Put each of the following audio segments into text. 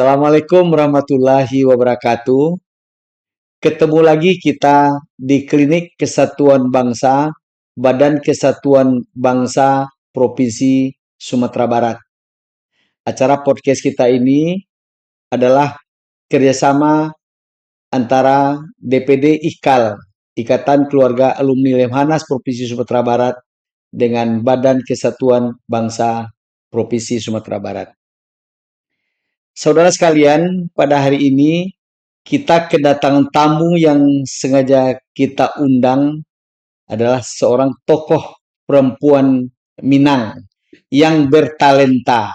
Assalamualaikum warahmatullahi wabarakatuh. Ketemu lagi kita di Klinik Kesatuan Bangsa, Badan Kesatuan Bangsa Provinsi Sumatera Barat. Acara podcast kita ini adalah kerjasama antara DPD IKAL, Ikatan Keluarga Alumni Lemhanas Provinsi Sumatera Barat, dengan Badan Kesatuan Bangsa Provinsi Sumatera Barat. Saudara sekalian, pada hari ini kita kedatangan tamu yang sengaja kita undang adalah seorang tokoh perempuan Minang yang bertalenta.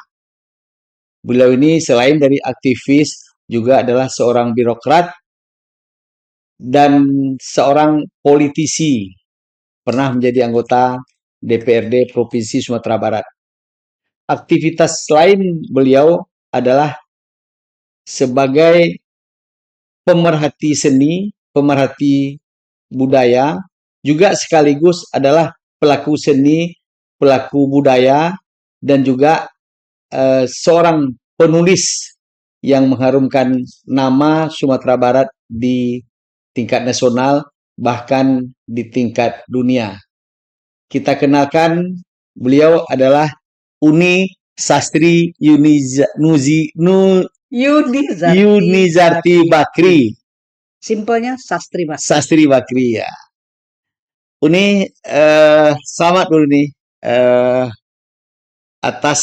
Beliau ini selain dari aktivis juga adalah seorang birokrat dan seorang politisi. Pernah menjadi anggota DPRD Provinsi Sumatera Barat. Aktivitas lain beliau adalah sebagai pemerhati seni, pemerhati budaya, juga sekaligus adalah pelaku seni, pelaku budaya, dan juga seorang penulis yang mengharumkan nama Sumatera Barat di tingkat nasional, bahkan di tingkat dunia. Kita kenalkan, beliau adalah Uni Sastri Yunizarti Bakri. Simpelnya Sastri Bakri. Sastri Bakri ya. Uni selamat dulu nih atas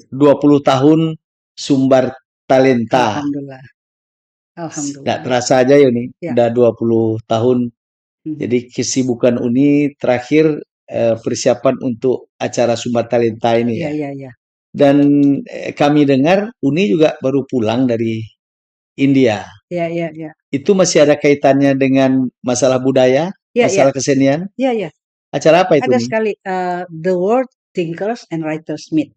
20 tahun sumber talenta. Alhamdulillah. Alhamdulillah. Nggak terasa aja ya Uni, Ya. udah 20 tahun. Jadi kesibukan Uni terakhir persiapan untuk acara sumber talenta ini ya. Iya. Dan kami dengar Uni juga baru pulang dari India. Iya. Itu masih ada kaitannya dengan masalah budaya, masalah kesenian? Iya. Acara apa itu Ada nih? sekali The World Thinkers and Writers Meet.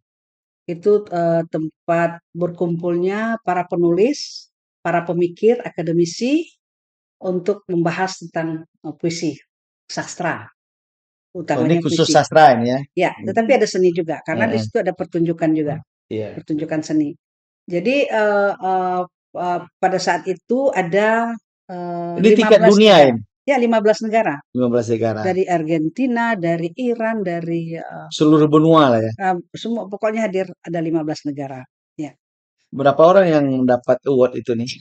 Itu tempat berkumpulnya para penulis, para pemikir, akademisi untuk membahas tentang puisi, sastra. Utamanya Ini khusus puisi. sastra ini ya? Ya, tetapi ada seni juga karena di situ ada pertunjukan juga. Iya. Pertunjukan seni. Jadi pada saat itu ada Ini tingkat 15 dunia negara. ini? Ya, 15 negara. 15 negara. Dari Argentina, dari Iran, dari Seluruh benua lah ya? semua, pokoknya hadir ada 15 negara. Ya. Berapa orang yang mendapat award itu nih?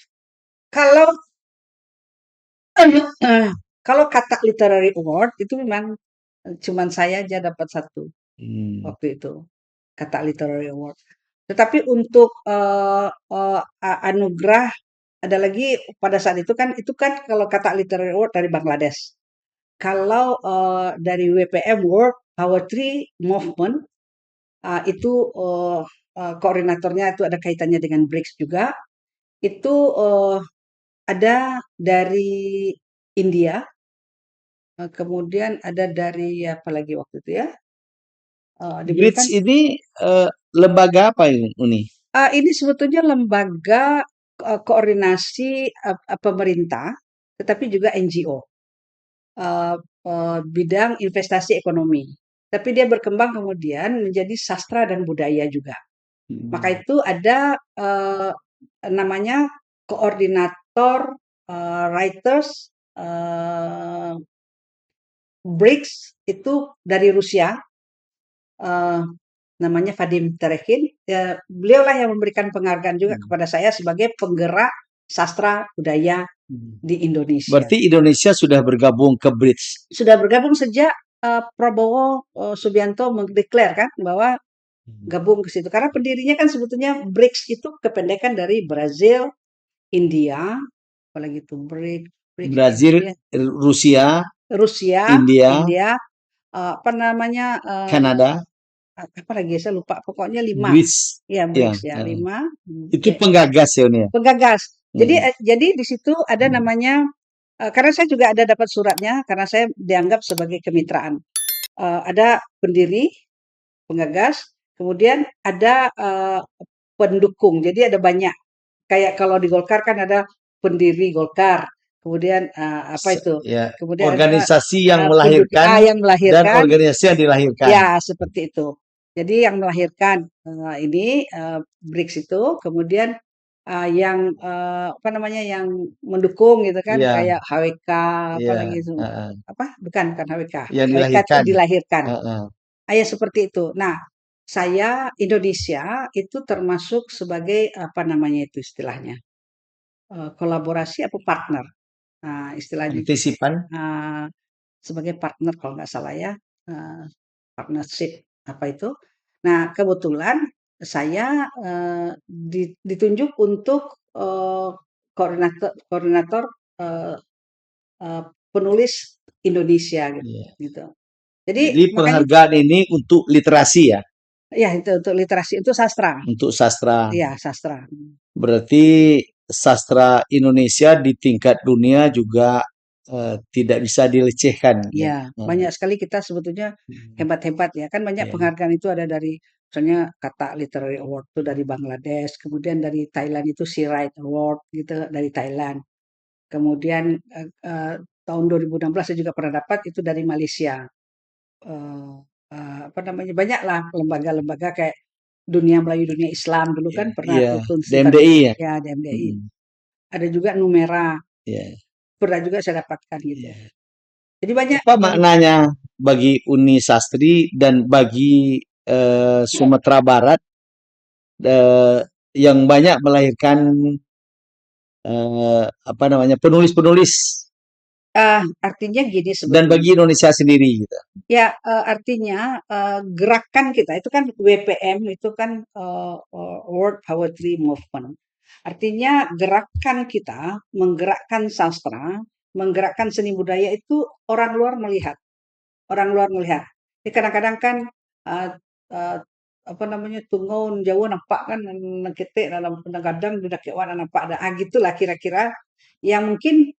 Kalau kata literary award itu memang cuman saya aja dapat satu waktu itu, kata literary award. Tetapi untuk anugerah ada lagi pada saat itu kan kalau kata literary award dari Bangladesh. Kalau dari WPM World Poetry Movement itu koordinatornya itu ada kaitannya dengan BRICS juga. Itu ada dari India, kemudian ada dari apa lagi waktu itu ya? BRICS ini lembaga apa ini, Uni? Ini sebetulnya lembaga koordinasi pemerintah, tetapi juga NGO, bidang investasi ekonomi. Tapi dia berkembang kemudian menjadi sastra dan budaya juga. Maka itu ada namanya koordinator writers BRICS itu dari Rusia. Namanya Vadim Terekin, beliaulah yang memberikan penghargaan juga kepada saya sebagai penggerak sastra budaya di Indonesia. Berarti Indonesia sudah bergabung ke BRICS? Sudah bergabung sejak Prabowo Subianto mendeklar kan bahwa gabung ke situ. Karena pendirinya kan sebetulnya BRICS itu kependekan dari Brazil, India, apalagi itu BRICS. Brazil, Rusia, India, apa namanya? Kanada. Apa lagi saya lupa, pokoknya 5. BRICS. Ya, BRICS ya, 5. Itu penggagas ya Uni? Penggagas. Jadi di situ ada namanya, karena saya juga ada dapat suratnya, karena saya dianggap sebagai kemitraan. Ada pendiri, penggagas, kemudian ada pendukung. Jadi ada banyak. Kayak kalau di Golkar kan ada pendiri Golkar. Kemudian apa itu? Ya, Kemudian organisasi yang melahirkan, yang melahirkan dan organisasi yang dilahirkan. Ya, seperti itu. Jadi yang melahirkan ini BRICS itu, kemudian yang apa namanya yang mendukung gitu kan Iya, kayak HWK iya, apalagi itu heeh. apa bukan HWK Yang HWK itu dilahirkan. dilahirkan Heeh, ya seperti itu. Nah, saya Indonesia itu termasuk sebagai apa namanya itu istilahnya kolaborasi apa partner. Nah, istilahnya partisipan. eh, sebagai partner kalau nggak salah ya, eh, partnership apa itu. Nah, kebetulan saya ditunjuk untuk eh, koordinator koordinator eh, eh, penulis Indonesia gitu. Iya. gitu. Jadi Jadi makanya penghargaan ini untuk literasi ya, ya itu untuk literasi itu sastra. untuk sastra. Iya, sastra. Berarti sastra Indonesia di tingkat dunia juga tidak bisa dilecehkan ya. Iya, banyak sekali kita sebetulnya hebat-hebat ya. Kan banyak Ya. penghargaan itu ada dari misalnya Kata Literary Award itu dari Bangladesh, kemudian dari Thailand itu Sea Right Award gitu dari Thailand. Kemudian tahun 2016 saya juga pernah dapat itu dari Malaysia. Eh, apa namanya? Banyaklah lembaga-lembaga kayak Dunia Melayu Dunia Islam dulu kan Iya, pernah iya, tuh Tun Stefan DMDI ya. ya DMDI. Mm, Ada juga Numera, iya, pernah juga saya dapatkan gitu. iya. Jadi banyak Apa maknanya bagi Uni Sastri dan bagi Sumatera Barat eh, yang banyak melahirkan apa namanya penulis-penulis artinya gini dan bagi sebetulnya. Indonesia sendiri gitu. Ya, artinya, gerakan kita itu kan WPM itu kan, World Poetry Movement. Artinya gerakan kita menggerakkan sastra, menggerakkan seni budaya itu orang luar melihat orang luar melihat. Jadi kadang-kadang kan, eee eee, apa namanya, tungau jauh nampak kan nang dalam kadang-kadang budak kewan nampak ada, gitulah kira-kira yang mungkin,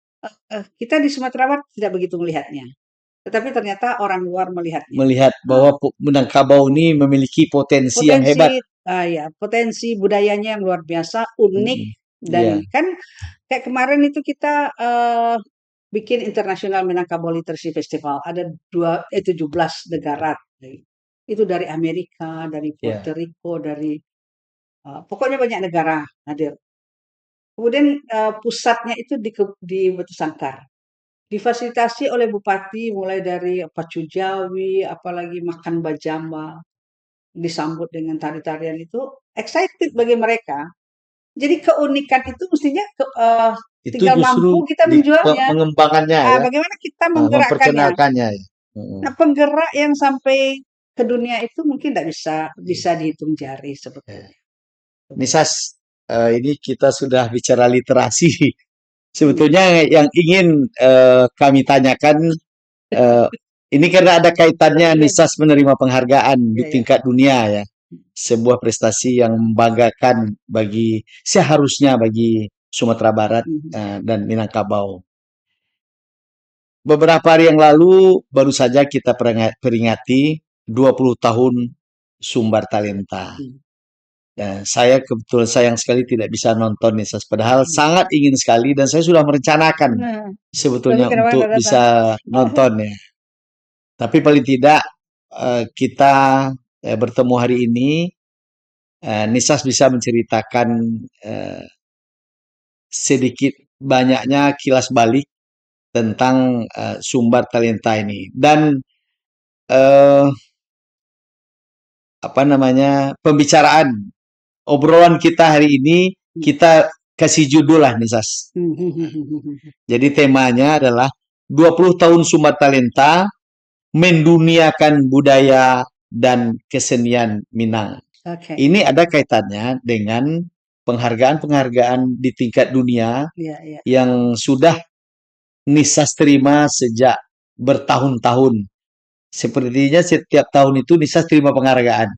kita di Sumatera Barat tidak begitu melihatnya. Tetapi ternyata orang luar melihatnya. Melihat Nah, bahwa Minangkabau ini memiliki potensi yang potensi hebat. ya, potensi budayanya yang luar biasa, unik Mm-mm. dan Iya, kan kayak kemarin itu kita bikin International Minangkabau Literacy Festival. Ada 17 negara. Itu dari Amerika, dari iya, Puerto Rico, dari pokoknya banyak negara hadir. Kemudian pusatnya itu di Batu Sangkar. Difasilitasi oleh bupati mulai dari pacu Jawi, apalagi makan bajamba, disambut dengan tari-tarian itu excited bagi mereka. Jadi keunikan itu mestinya itu tinggal justru mampu kita menjualnya. pengembangannya ya, Bagaimana kita menggerakkannya? memperkenalkannya ya. Mm-mm. Nah, penggerak yang sampai ke dunia itu mungkin tidak bisa Iya, bisa dihitung jari iya. sebetulnya. Nisas, ini kita sudah bicara literasi. Hmm, Sebetulnya yang ingin kami tanyakan, eh, ini karena ada kaitannya iya, Nisas menerima penghargaan di iya, iya. tingkat dunia ya. Sebuah prestasi yang membanggakan bagi seharusnya bagi Sumatera Barat Mhm. dan Minangkabau. Beberapa hari yang lalu baru saja kita peringati 20 tahun Sumbar Talenta. Mhm. Dan saya kebetulan sayang sekali tidak bisa nonton nih, padahal Mhm. sangat ingin sekali dan saya sudah merencanakan Nah, tapi sebetulnya kenapa untuk nggak datang? bisa nonton ya. Tapi paling tidak kita bertemu hari ini, Nisas bisa menceritakan eh, sedikit banyaknya kilas balik tentang Sumbar Talenta ini. Dan eh, apa namanya pembicaraan obrolan kita hari ini kita kasih judul lah Nisas. Jadi temanya adalah 20 tahun Sumber Talenta menduniakan budaya dan kesenian Minang. Oke, Ini ada kaitannya dengan penghargaan-penghargaan di tingkat dunia iya, iya. yang sudah Nisas terima sejak bertahun-tahun. Sepertinya setiap tahun itu Nisas terima penghargaan.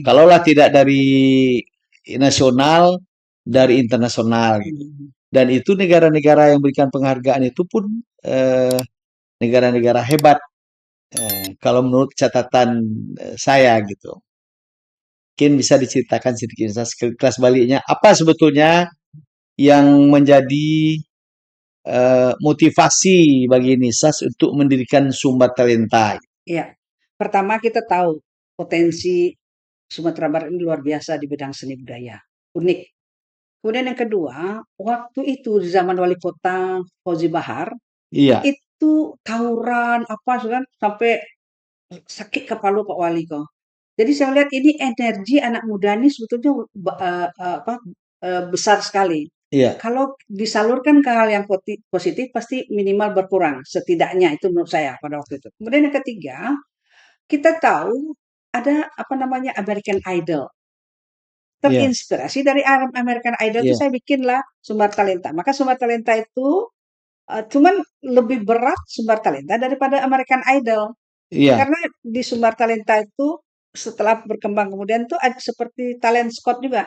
Kalaulah tidak dari nasional, dari internasional gitu. Dan itu negara-negara yang berikan penghargaan itu pun eh, negara-negara hebat kalau menurut catatan saya gitu. Mungkin bisa diceritakan sedikit kelas baliknya apa sebetulnya yang menjadi motivasi bagi Nisas untuk mendirikan Sumber Talenta. Iya. Pertama kita tahu potensi Sumatera Barat ini luar biasa di bidang seni budaya. Unik. Kemudian yang kedua, waktu itu di zaman wali kota Fauzi Bahar, Iya, itu tawuran apa kan sampai sakit kepala Pak Wali kok. Jadi saya lihat ini energi anak muda ini sebetulnya besar sekali. iya, Kalau disalurkan ke hal yang positif pasti minimal berkurang setidaknya itu menurut saya pada waktu itu. Kemudian yang ketiga, kita tahu ada apa namanya American Idol. iya, Terinspirasi dari American Idol itu iya, saya bikinlah Sumber Talenta. Maka Sumber Talenta itu cuman lebih berat Sumber Talenta daripada American Idol. iya, Karena di Sumber Talenta itu setelah berkembang kemudian tuh ada seperti talent scout juga.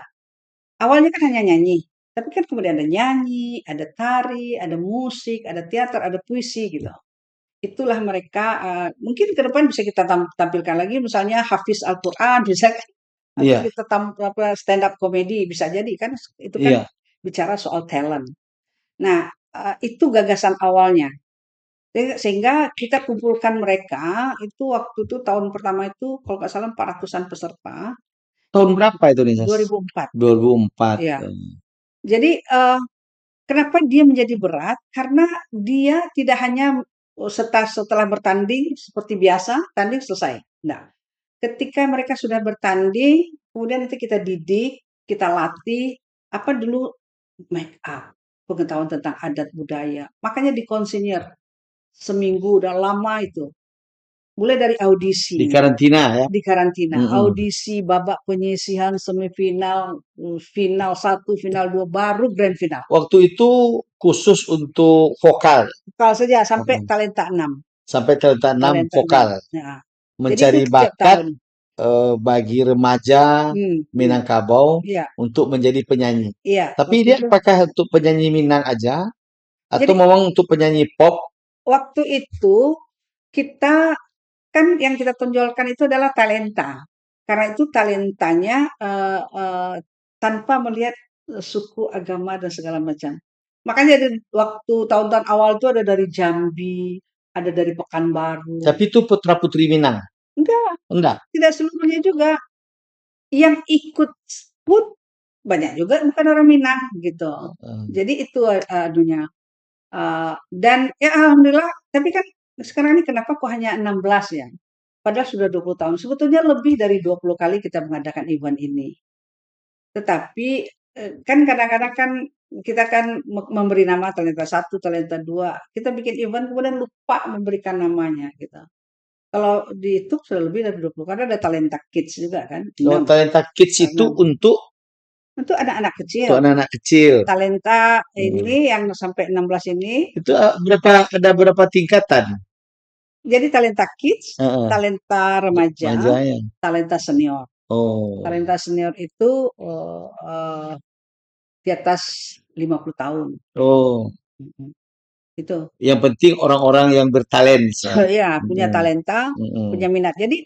Awalnya kan hanya nyanyi, tapi kan kemudian ada nyanyi, ada tari, ada musik, ada teater, ada puisi gitu. Itulah mereka mungkin ke depan bisa kita tampilkan lagi misalnya Hafiz Al-Qur'an bisa kan atau iya, kita stand up comedy bisa jadi kan itu kan iya. bicara soal talent. Nah, itu gagasan awalnya. Sehingga kita kumpulkan mereka itu waktu itu tahun pertama itu kalau nggak salah 400-an peserta, Tahun berapa itu nih, Sas? 2004. 2004. Ya. Jadi kenapa dia menjadi berat? Karena dia tidak hanya setelah bertanding seperti biasa, tanding selesai. Nah, ketika mereka sudah bertanding, kemudian nanti kita didik, kita latih, apa dulu make up, pengetahuan tentang adat budaya. Makanya dikonsinyir seminggu udah lama itu. Mulai dari Di audisi, karantina ya. di karantina, Mm-mm. audisi, babak penyisihan, semifinal, final satu, final 2, baru grand final. Waktu itu khusus untuk vokal. Vokal saja sampai Mm-mm. talenta 6. Sampai talenta 6 Talenta 6. vokal. Ya. Jadi itu Mencari tiap bakat tahun. bagi remaja Hmm. Minangkabau Iya, untuk menjadi penyanyi. iya. Tapi Waktu dia itu. apakah untuk penyanyi Minang aja atau Jadi memang untuk penyanyi pop? waktu itu kita kan yang kita tonjolkan itu adalah talenta. Karena itu talentanya tanpa melihat suku, agama dan segala macam. Makanya waktu tahun-tahun awal itu ada dari Jambi, ada dari Pekanbaru. Tapi itu putra putri Minang. Enggak, Enggak. tidak seluruhnya juga. Yang ikut pun banyak juga bukan orang Minang gitu. Mm. Jadi itu anunya. Dan ya alhamdulillah, tapi kan sekarang ini kenapa kok hanya 16 ya? Padahal sudah 20 tahun. Sebetulnya lebih dari 20 kali kita mengadakan event ini. Tetapi kan kadang-kadang kan kita kan memberi nama talenta satu, talenta dua. Kita bikin event kemudian lupa memberikan namanya gitu. Kalau di YouTube sudah lebih dari 20 karena ada talenta kids juga kan, Oh, 6. talenta kids itu 6. untuk Untuk anak-anak kecil. anak-anak kecil. Talenta Hmm. ini yang sampai 16 ini, Itu ada berapa tingkatan? jadi talenta kids, Heeh, talenta remaja, majanya. talenta senior. Oh, Talenta senior itu di atas 50 tahun. oh. Mhm. Itu. Yang penting orang-orang yang bertalenta. Ya, punya Mm, talenta, punya mm, minat. Jadi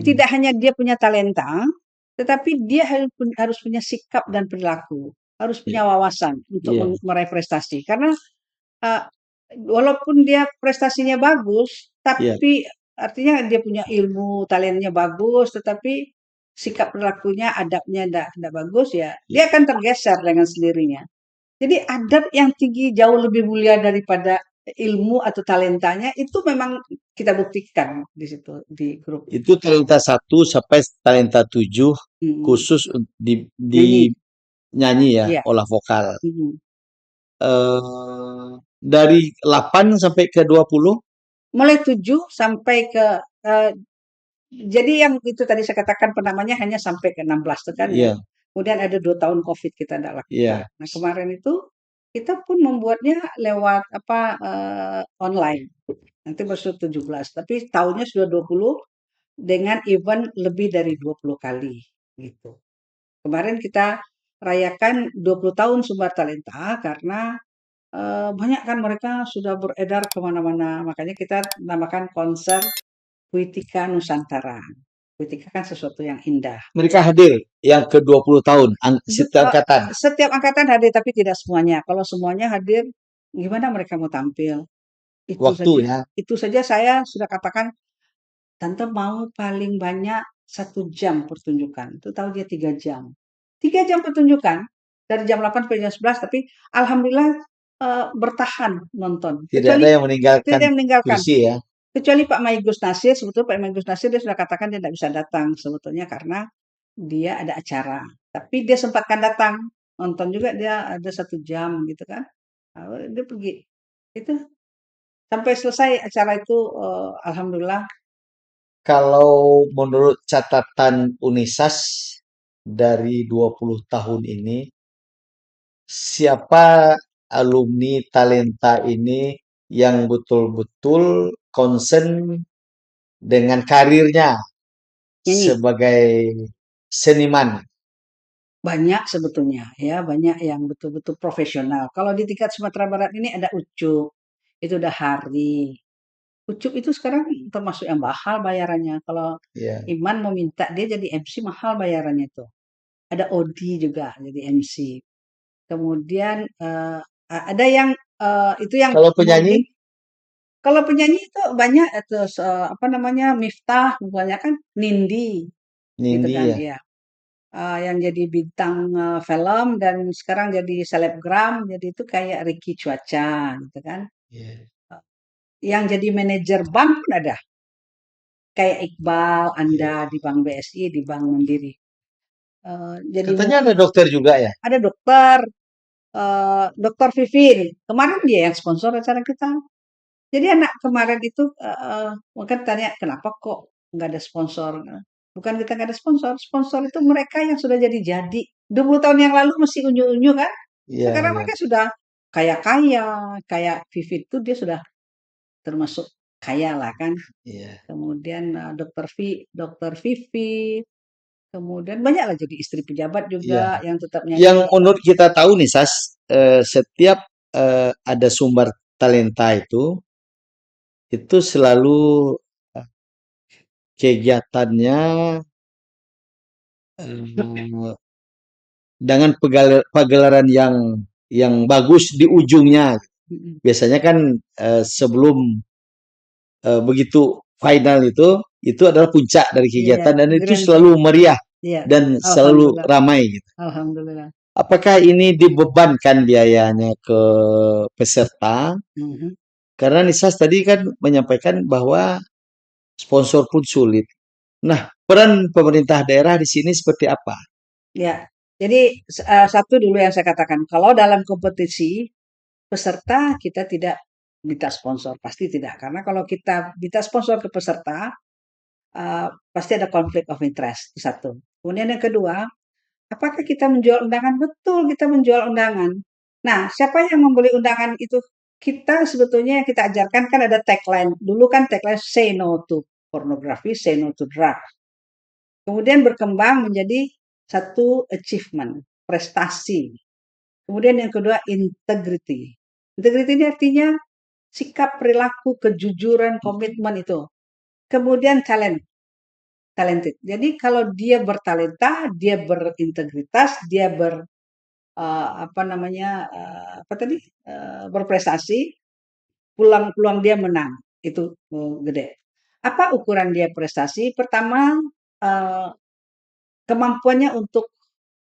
mm. tidak hanya dia punya talenta, tetapi dia harus punya sikap dan perilaku, harus Iya, punya wawasan untuk iya, meraih prestasi. Karena uh, walaupun dia prestasinya bagus, iya. tapi artinya dia punya ilmu, talentnya bagus, tetapi sikap perilakunya, adabnya tidak bagus ya, dia akan tergeser dengan sendirinya. Jadi adab yang tinggi jauh lebih mulia daripada ilmu atau talentanya itu memang kita buktikan di situ di grup Itu talenta 1 sampai talenta 7 mm, khusus di nyanyi. nyanyi ya, Iya. olah vokal. Mm. Dari 8 sampai ke 20. Mulai 7 sampai ke eh, jadi yang itu tadi saya katakan penamanya hanya sampai ke 16 itu kan ya. Iya, Kemudian ada 2 tahun COVID kita tidak lakukan. iya. Nah kemarin itu kita pun membuatnya lewat apa online. Nanti masuk 17. Tapi tahunnya sudah 20 dengan event lebih dari 20 kali gitu. Kemarin kita rayakan 20 tahun Sumber Talenta karena banyak kan mereka sudah beredar kemana-mana. Makanya kita namakan konser Puitika Nusantara. Puitika kan sesuatu yang indah. Mereka hadir yang ke 20 tahun, setiap Eh, angkatan. Setiap angkatan hadir tapi tidak semuanya. Kalau semuanya hadir, gimana mereka mau tampil? Itu Waktu saja. ya. Itu saja saya sudah katakan, tante mau paling banyak 1 jam pertunjukan. Itu tahu dia 3 jam. 3 jam pertunjukan. dari jam 8 sampai jam 11, tapi alhamdulillah bertahan nonton. Tidak ada Kecuali yang meninggalkan tidak meninggalkan. kursi ya. Kecuali Pak Maigus Nasir, sebetulnya Pak Maigus Nasir dia sudah katakan dia tidak bisa datang sebetulnya karena dia ada acara. Tapi dia sempatkan datang nonton juga, dia ada 1 jam gitu kan. Dia pergi itu sampai selesai acara itu, alhamdulillah. Kalau menurut catatan Unisas dari 20 tahun ini, siapa alumni talenta ini yang betul-betul concern dengan karirnya Nyanyi. sebagai seniman? Banyak sebetulnya ya, banyak yang betul-betul profesional. Kalau di tingkat Sumatera Barat ini ada Ucup, itu udah Hari. Ucup itu sekarang termasuk yang mahal bayarannya. Kalau Ya. Iman meminta dia jadi MC mahal bayarannya itu. Ada Odi juga jadi MC. Kemudian ada yang itu yang Kalau penyanyi, modeling. Kalau penyanyi itu banyak itu apa namanya Miftah, banyak kan Nindi gitu Nindi kan ya. ya. Yang jadi bintang film dan sekarang jadi selebgram, jadi itu kayak Ricky Cuaca gitu kan. Ya. Yang jadi manajer bank pun ada, kayak Iqbal, Anda Ya. di Bank BSI, di Bank Mandiri. Jadi Katanya ada dokter juga ya. ada dokter, Dokter Vivin. Kemarin dia yang sponsor acara kita. Jadi anak kemarin itu mungkin tanya kenapa kok nggak ada sponsor? Bukan kita nggak ada sponsor, sponsor itu mereka yang sudah jadi. 20 tahun yang lalu masih unyu-unyu kan? Iya, Sekarang iya, mereka sudah kaya-kaya, kayak Vivi itu dia sudah termasuk kaya lah kan. iya. Kemudian Dokter Vivi, kemudian banyak lah jadi istri pejabat Iya. juga yang tetap Yang nyanyi. menurut kita tahu nih, Sas, setiap ada sumber talenta itu selalu eh, kegiatannya eh, dengan pagelaran yang bagus di ujungnya. Mm-mm. Biasanya kan sebelum begitu final itu adalah puncak dari Iya, kegiatan dan itu grand selalu meriah iya, dan selalu alhamdulillah, ramai gitu. alhamdulillah. Apakah ini dibebankan biayanya ke peserta? Mhm. Karena Nisas tadi kan menyampaikan bahwa sponsor pun sulit. Nah, peran pemerintah daerah di sini seperti apa? Ya, jadi satu dulu yang saya katakan, kalau dalam kompetisi peserta kita tidak minta sponsor, pasti tidak. Karena kalau kita minta sponsor ke peserta, pasti ada konflik of interest, itu satu. Kemudian yang kedua, apakah kita menjual undangan? Betul, kita menjual undangan. Nah, siapa yang membeli undangan itu? Kita sebetulnya yang kita ajarkan kan ada tagline. Dulu kan tagline say no to pornography, say no to drugs. Kemudian berkembang menjadi satu achievement, prestasi. Kemudian yang kedua integrity. Integrity ini artinya sikap, perilaku, kejujuran, komitmen itu. Kemudian talented. Jadi kalau dia bertalenta, dia berintegritas, dia apa namanya apa tadi berprestasi, peluang dia menang itu gede. Apa ukuran dia prestasi? Pertama eh, kemampuannya untuk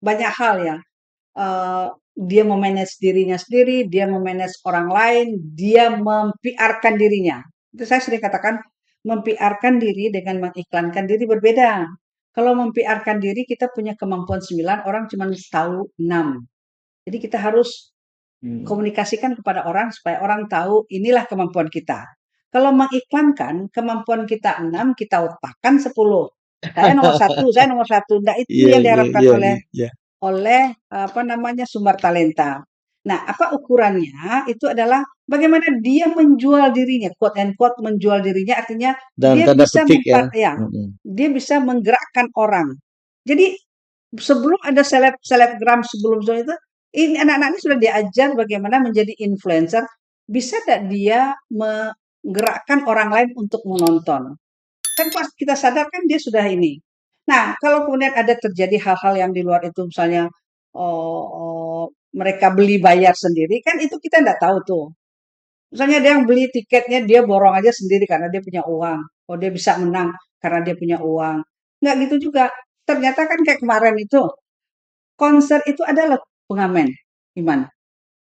banyak hal ya. eh, dia memanage dirinya sendiri, dia memanage orang lain, dia mempiarkan dirinya. Itu saya sering katakan, mempiarkan diri dengan mengiklankan diri berbeda. Kalau mempiarkan diri, kita punya kemampuan 9, orang cuma tahu 6. Jadi kita harus Hmm. komunikasikan kepada orang supaya orang tahu inilah kemampuan kita. Kalau mengiklankan kemampuan kita 6, kita otakkan 10. Saya nomor satu, saya nomor satu. Nah, itu Iya, yang iya, diharapkan iya, oleh iya. oleh apa namanya sumber talenta. Nah, apa ukurannya? Itu adalah bagaimana dia menjual dirinya, quote and quote menjual dirinya artinya Dalam dia tanda bisa petik ya. ya, Mm-mm. dia bisa menggerakkan orang. Jadi sebelum ada selebgram sebelum itu, ini anak-anak ini sudah diajar bagaimana menjadi influencer. Bisa tidak dia menggerakkan orang lain untuk menonton? Kan pas kita sadar kan dia sudah ini. Nah, kalau kemudian ada terjadi hal-hal yang di luar itu, misalnya oh, oh, mereka beli bayar sendiri, kan itu kita nggak tahu tuh. Misalnya dia yang beli tiketnya dia borong aja sendiri karena dia punya uang. Oh dia bisa menang karena dia punya uang. Nggak gitu juga. Ternyata kan kayak kemarin itu konser itu adalah pengamen, Iman.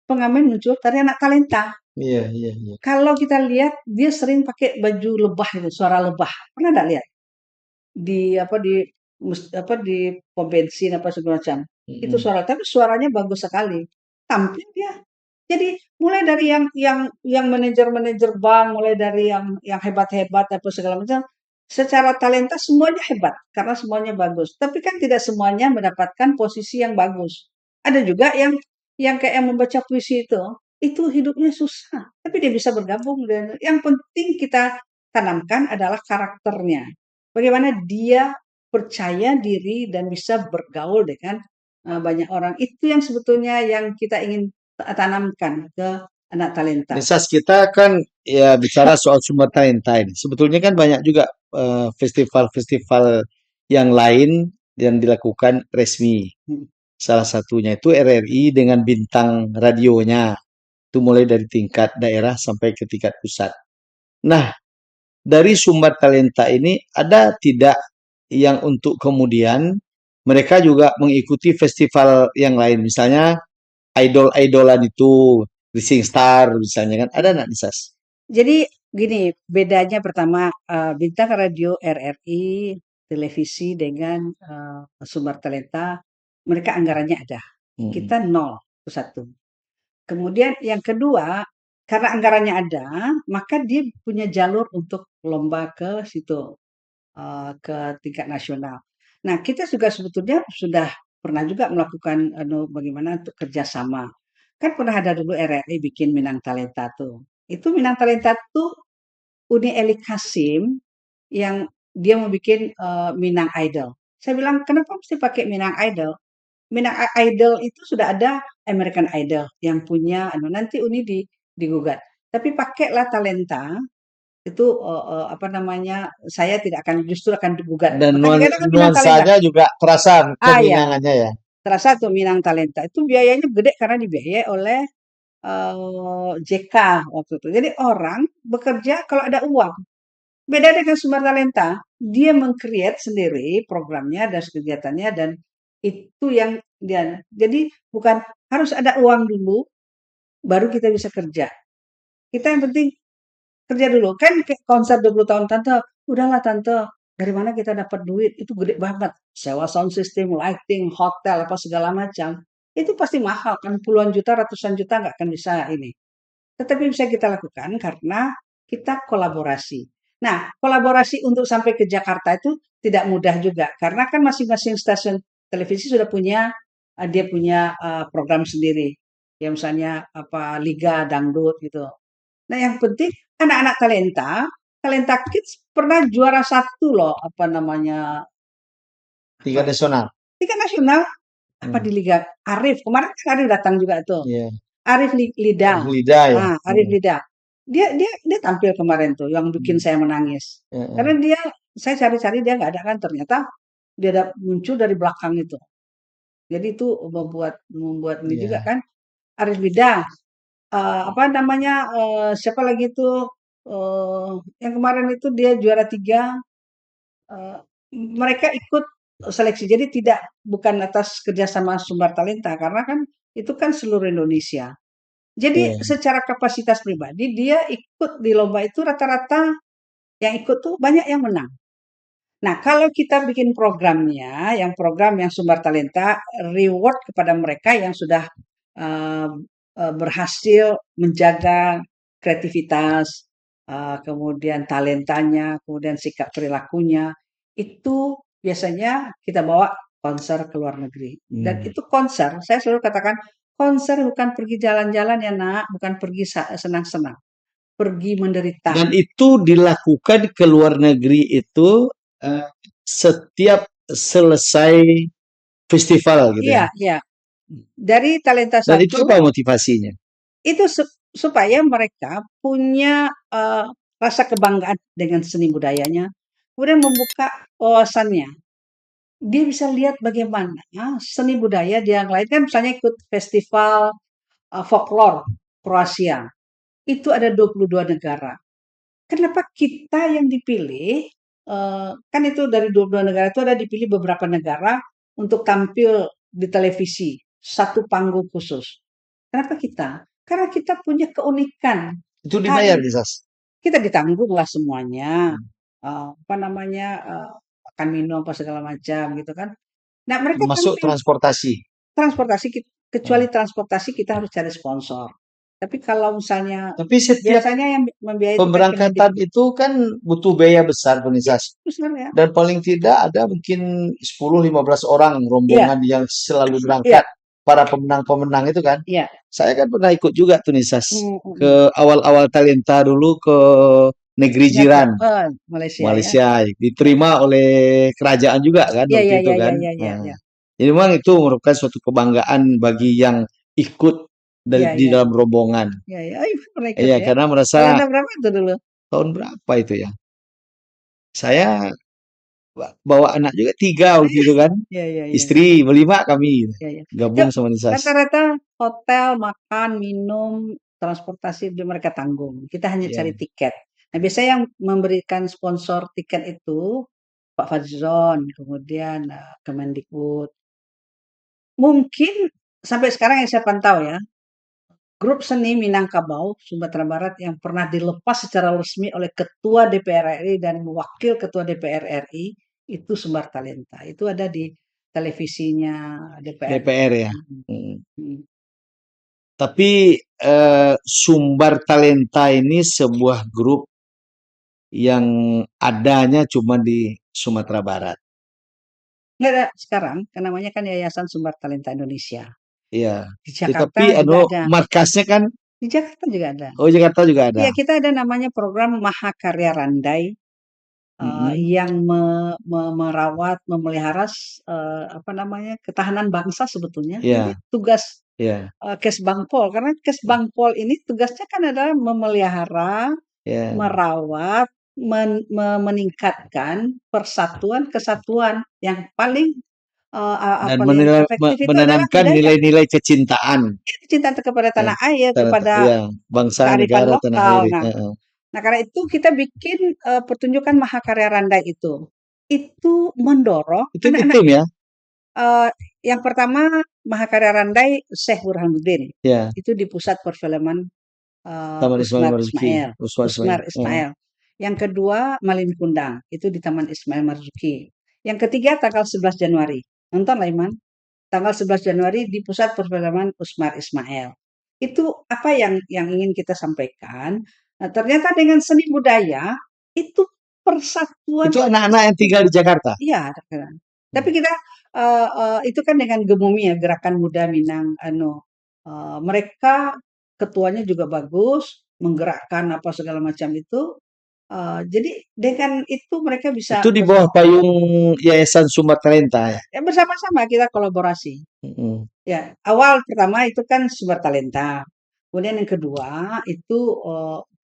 Pengamen muncul dari anak talenta. Iya, iya, iya. Kalau kita lihat dia sering pakai baju lebah itu, suara lebah. Pernah nggak lihat? Di pom bensin apa segala macam. Itu Mm-mm. suara, tapi suaranya bagus sekali. Tampil dia. Jadi mulai dari yang manajer-manajer bank, mulai dari yang hebat-hebat apa segala macam, secara talenta semuanya hebat karena semuanya bagus. Tapi kan tidak semuanya mendapatkan posisi yang bagus. Ada juga yang kayak yang membaca puisi itu hidupnya susah, tapi dia bisa bergabung dan yang penting kita tanamkan adalah karakternya. Bagaimana dia percaya diri dan bisa bergaul dengan banyak orang. Itu yang sebetulnya yang kita ingin tanamkan ke anak talenta. Nisas, kita kan ya bicara soal sumber talenta ini. Sebetulnya kan banyak juga festival-festival yang lain yang dilakukan resmi. Hmm. Salah satunya itu RRI dengan bintang radionya. Itu mulai dari tingkat daerah sampai ke tingkat pusat. Nah, dari sumber talenta ini ada tidak yang untuk kemudian mereka juga mengikuti festival yang lain. Misalnya idol-idolan itu, Rising Star misalnya kan. Ada nggak, Nisas? Jadi gini, bedanya pertama bintang radio RRI, televisi dengan sumber talenta, mereka anggarannya ada. Mm-mm. Kita nol, itu satu. Kemudian yang kedua, karena anggarannya ada, maka dia punya jalur untuk lomba ke situ, ke tingkat nasional. Nah, kita juga sebetulnya sudah pernah juga melakukan bagaimana untuk kerjasama. Kan pernah ada dulu RRI bikin Minang Talenta tuh. Itu Minang Talenta tuh Uni Elik Kasim yang dia mau bikin Minang Idol. Saya bilang, kenapa mesti pakai Minang Idol? Minang Idol itu sudah ada American Idol yang punya, nanti Uni digugat. Tapi pakailah talenta itu apa namanya? Saya tidak akan justru akan digugat. Dan Maka dikatakan Minang Talenta. nuansanya juga terasa Ya, keminangannya ya. terasa tuh Minang Talenta itu biayanya gede karena dibiayai oleh JK waktu itu. Jadi orang bekerja kalau ada uang. Beda dengan sumber talenta, dia meng-create sendiri programnya dan kegiatannya dan itu yang dia. Jadi bukan harus ada uang dulu baru kita bisa kerja. Kita yang penting kerja dulu. Kan kayak konser 20 tahun tante, udahlah tante, dari mana kita dapat duit? Itu gede banget. Sewa sound system, lighting, hotel apa segala macam. Itu pasti mahal kan puluhan juta, ratusan juta nggak akan bisa ini. Tetapi bisa kita lakukan karena kita kolaborasi. Nah, kolaborasi untuk sampai ke Jakarta itu tidak mudah juga karena kan masing-masing stasiun televisi sudah punya dia punya program sendiri. Ya misalnya apa Liga Dangdut gitu. Nah, yang penting anak-anak talenta, Talenta Kids pernah juara satu loh, apa namanya? Tingkat Apa? nasional. Tingkat nasional apa Hmm. di Liga Arif. Kemarin kan Arif datang juga tuh. Iya. Arif Lida. Lidah ya. Ah, Arif Hmm. Lida. Dia tampil kemarin tuh yang bikin saya menangis. Heeh. Karena saya cari-cari dia nggak ada kan ternyata dia muncul dari belakang itu. Jadi itu membuat ini juga Iya. kan Arif Lida. Apa namanya siapa lagi tuh yang kemarin itu dia juara tiga. eh, Mereka ikut seleksi. Jadi tidak bukan atas kerjasama sumber talenta karena kan itu kan seluruh Indonesia. Jadi Iya. secara kapasitas pribadi dia ikut di lomba itu rata-rata yang ikut tuh banyak yang menang. Nah, kalau kita bikin programnya, yang program yang sumber talenta, reward kepada mereka yang sudah eh, berhasil menjaga kreativitas, kemudian talentanya, kemudian sikap perilakunya, itu biasanya kita bawa konser ke luar negeri. Dan Hmm. itu konser, saya selalu katakan, konser bukan pergi jalan-jalan ya nak, bukan pergi senang-senang, pergi menderita. Dan itu dilakukan ke luar negeri itu eh, setiap selesai festival gitu Iya, ya. iya. Dari talenta Dan itu satu, apa motivasinya? itu supaya mereka punya rasa kebanggaan dengan seni budayanya, kemudian membuka wawasannya. Dia bisa lihat bagaimana seni budaya di yang lain kan misalnya ikut festival folklore Kroasia. Itu ada 22 negara. Kenapa kita yang dipilih kan itu dari 22 negara itu ada dipilih beberapa negara untuk tampil di televisi. satu panggung khusus. Kenapa kita? Karena kita punya keunikan. Itu dibayar, Nisas? Kita ditanggung lah semuanya. Hmm. Apa namanya, makan minum apa segala macam gitu kan. Nah mereka Termasuk tampil transportasi. transportasi, Hmm. kecuali transportasi kita harus cari sponsor. Tapi kalau misalnya Tapi setiap biasanya yang membiayai itu kan pemberangkatan Kemendikbud. itu kan butuh biaya besar, Ya, Nisas. besar ya. Dan paling tidak ada mungkin 10-15 orang Iya, rombongan yang selalu iya, berangkat, para pemenang-pemenang itu kan. iya. Saya kan pernah ikut juga tuh Nisas, Mm, mm, mm. ke awal-awal talenta dulu ke negeri jiran, Singapura, Malaysia ya. Malaysia, Ya. diterima oleh kerajaan juga kan Iya, waktu iya, itu iya, iya, kan. iya, iya, Nah, iya. jadi memang itu merupakan suatu kebanggaan bagi yang ikut Iya, di iya, dalam rombongan. iya, iya. Oh, Ibu pernah ikut Iya, ya? karena merasa Talenta berapa itu dulu? tahun berapa itu ya? Saya bawa anak juga 3 waktu itu kan. Iya, iya, iya, Istri berlima kami iya, iya. gabung Yuk, sama Nisas. rata-rata hotel, makan, minum, transportasi itu mereka tanggung. Kita hanya Iya. cari tiket. Nah, biasanya yang memberikan sponsor tiket itu Pak Fadzon, kemudian Kemendikbud. Mungkin sampai sekarang yang saya pantau ya, grup seni Minangkabau, Sumatera Barat yang pernah dilepas secara resmi oleh Ketua DPR RI dan Wakil Ketua DPR RI itu Sumber Talenta. Itu ada di televisinya DPR. DPR ya. Mhm, Mm. mhm. Tapi Sumbar Talenta ini sebuah grup yang adanya cuma di Sumatera Barat. Nggak ada sekarang, kan namanya kan Yayasan Sumber Talenta Indonesia. Iya. Di Jakarta Tetapi juga ada. markasnya kan Di Jakarta juga ada. oh Jakarta juga ada. Iya, kita ada namanya program Mahakarya Randai Mm-mm. yang merawat, memelihara apa namanya ketahanan bangsa sebetulnya. Jadi Iya, tugas iya, Kesbangpol, karena Kesbangpol ini tugasnya kan adalah memelihara, iya. merawat, meningkatkan persatuan kesatuan yang paling Dan apa yang efektif itu adalah menanamkan budaya. nilai-nilai kecintaan Cinta kepada ya, tanah air, kepada ya, bangsa, kearifan negara, tanah air. lokal. Nah, karena itu kita bikin pertunjukan Mahakarya Randai itu. Itu mendorong Itu di anak-anak. tim ya, eh, yang pertama Mahakarya Randai Syekh Burhanuddin. ya. Itu di pusat perfilman Taman Ismail Usmar Marzuki, Ismail. Usman Ismail. Usmar Ismail. Yang kedua Malin Kundang. Itu di Taman Ismail Marzuki. Yang ketiga tanggal 11 Januari. Nonton lah Iman. Tanggal 11 Januari di Pusat Perfilman Usmar Ismail. Itu apa yang ingin kita sampaikan. Nah, ternyata dengan seni budaya itu persatuan Itu anak-anak yang tinggal di Jakarta. iya, tapi kita itu kan dengan Gemumi ya, Gerakan Muda Minang anu mereka ketuanya juga bagus, menggerakkan apa segala macam itu. Jadi dengan itu mereka bisa Itu di bawah payung Yayasan Sumber Talenta ya. ya bersama-sama kita kolaborasi. Mm-mm. Ya, awal pertama itu kan Sumber Talenta. Kemudian yang kedua itu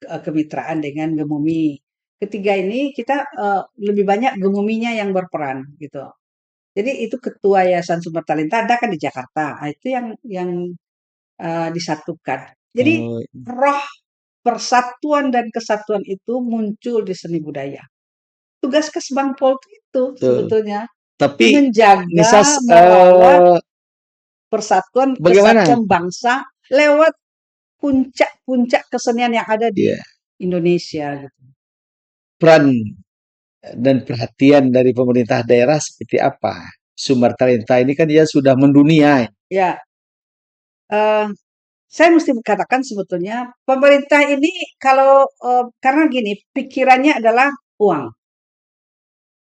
kemitraan dengan Gemumi. Ketiga ini kita lebih banyak Gemuminya yang berperan gitu. Jadi itu ketua Yayasan Sumber Talenta ada kan di Jakarta. Nah, itu yang disatukan. Jadi Oh, roh persatuan dan kesatuan itu muncul di seni budaya. Tugas Kesbangpol itu betul. sebetulnya Tapi Nisas menjaga, merawat persatuan bagaimana? kesatuan bangsa lewat puncak-puncak kesenian yang ada di Ya, Indonesia gitu. peran dan perhatian dari pemerintah daerah seperti apa? Sumber Talenta ini kan dia sudah mendunia. Ya, eh, saya mesti katakan sebetulnya pemerintah ini kalau karena gini pikirannya adalah uang,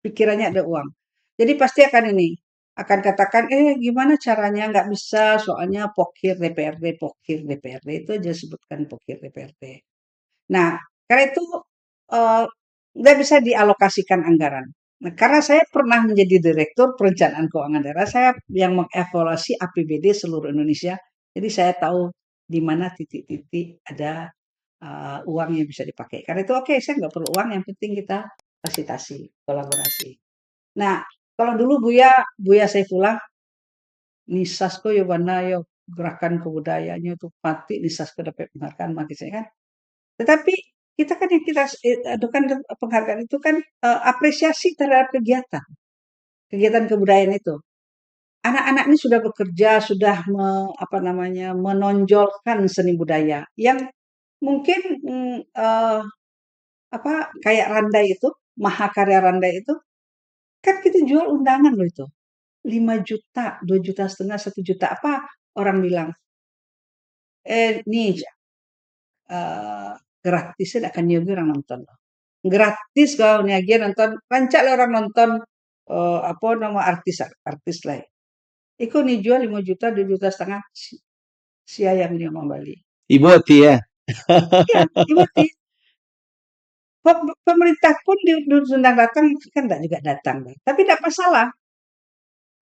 pikirannya ada uang. Jadi pasti akan ini akan katakan gimana caranya nggak bisa soalnya pokir DPRD, pokir DPRD itu aja sebutkan pokir DPRD. Nah, karena itu eh, nggak bisa dialokasikan anggaran. Nah, karena saya pernah menjadi direktur perencanaan keuangan daerah, saya yang mengevaluasi APBD seluruh Indonesia. Jadi saya tahu di mana titik-titik ada uang yang bisa dipakai. Karena itu oke, saya nggak perlu uang, yang penting kita fasilitasi, kolaborasi. Nah, kalau dulu Buya Saifullah, Nisasko yo bana yo gerakan kebudayaannya itu pati Nisasko dapat penghargaan makin saya kan. Tetapi kita kan yang kita adukan penghargaan itu kan apresiasi terhadap kegiatan, kegiatan kebudayaan itu. anak-anak ini sudah bekerja, sudah menonjolkan seni budaya yang mungkin kayak Randai itu, Mahakarya Randai itu, kan kita jual undangan loh itu. 5 juta, 2,5 juta, 1 juta, apa orang bilang, nih eh, gratisnya akan nyoba orang nonton. Gratis kalau niaga nonton, rancak lah orang nonton apa nama artis lah. Iku nih jual 5 juta, 2,5 juta, sia yang dia mau beli. Ibu hati ya. Iya, berarti pemerintah pun diundang datang kan enggak juga datang. Tapi tidak masalah.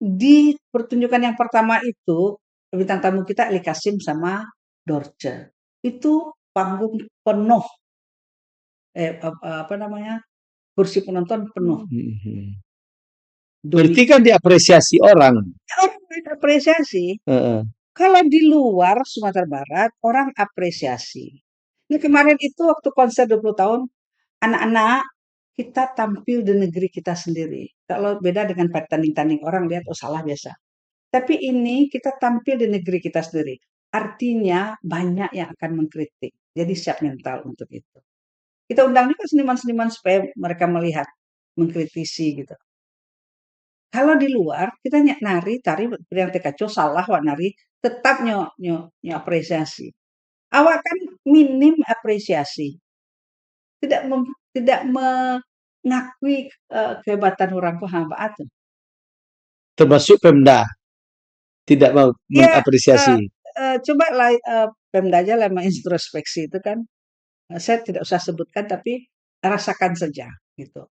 Di pertunjukan yang pertama itu bintang tamu kita Ali Kasim sama Dorce. Itu panggung penuh. Apa namanya? Kursi penonton penuh. Berarti kan diapresiasi orang. Orang apresiasi. Heeh. Kalau di luar Sumatera Barat, orang apresiasi. Ini kemarin itu waktu konser 20 tahun, anak-anak kita tampil di negeri kita sendiri. Kalau beda dengan tanding-tanding orang lihat, oh salah biasa. Tapi ini kita tampil di negeri kita sendiri. Artinya banyak yang akan mengkritik. Jadi siap mental untuk itu. Kita undang juga seniman-seniman supaya mereka melihat, mengkritisi gitu. Kalau di luar kita nari, tari yang tekaco salah wak nari, tetap nyo apresiasi. Awak kan minim apresiasi. Tidak mengakui kehebatan orang ko hamba itu. Termasuk Pemda tidak mau Ya, mengapresiasi. coba lah Pemda aja lah mengintrospeksi itu kan. Saya tidak usah sebutkan tapi rasakan saja gitu.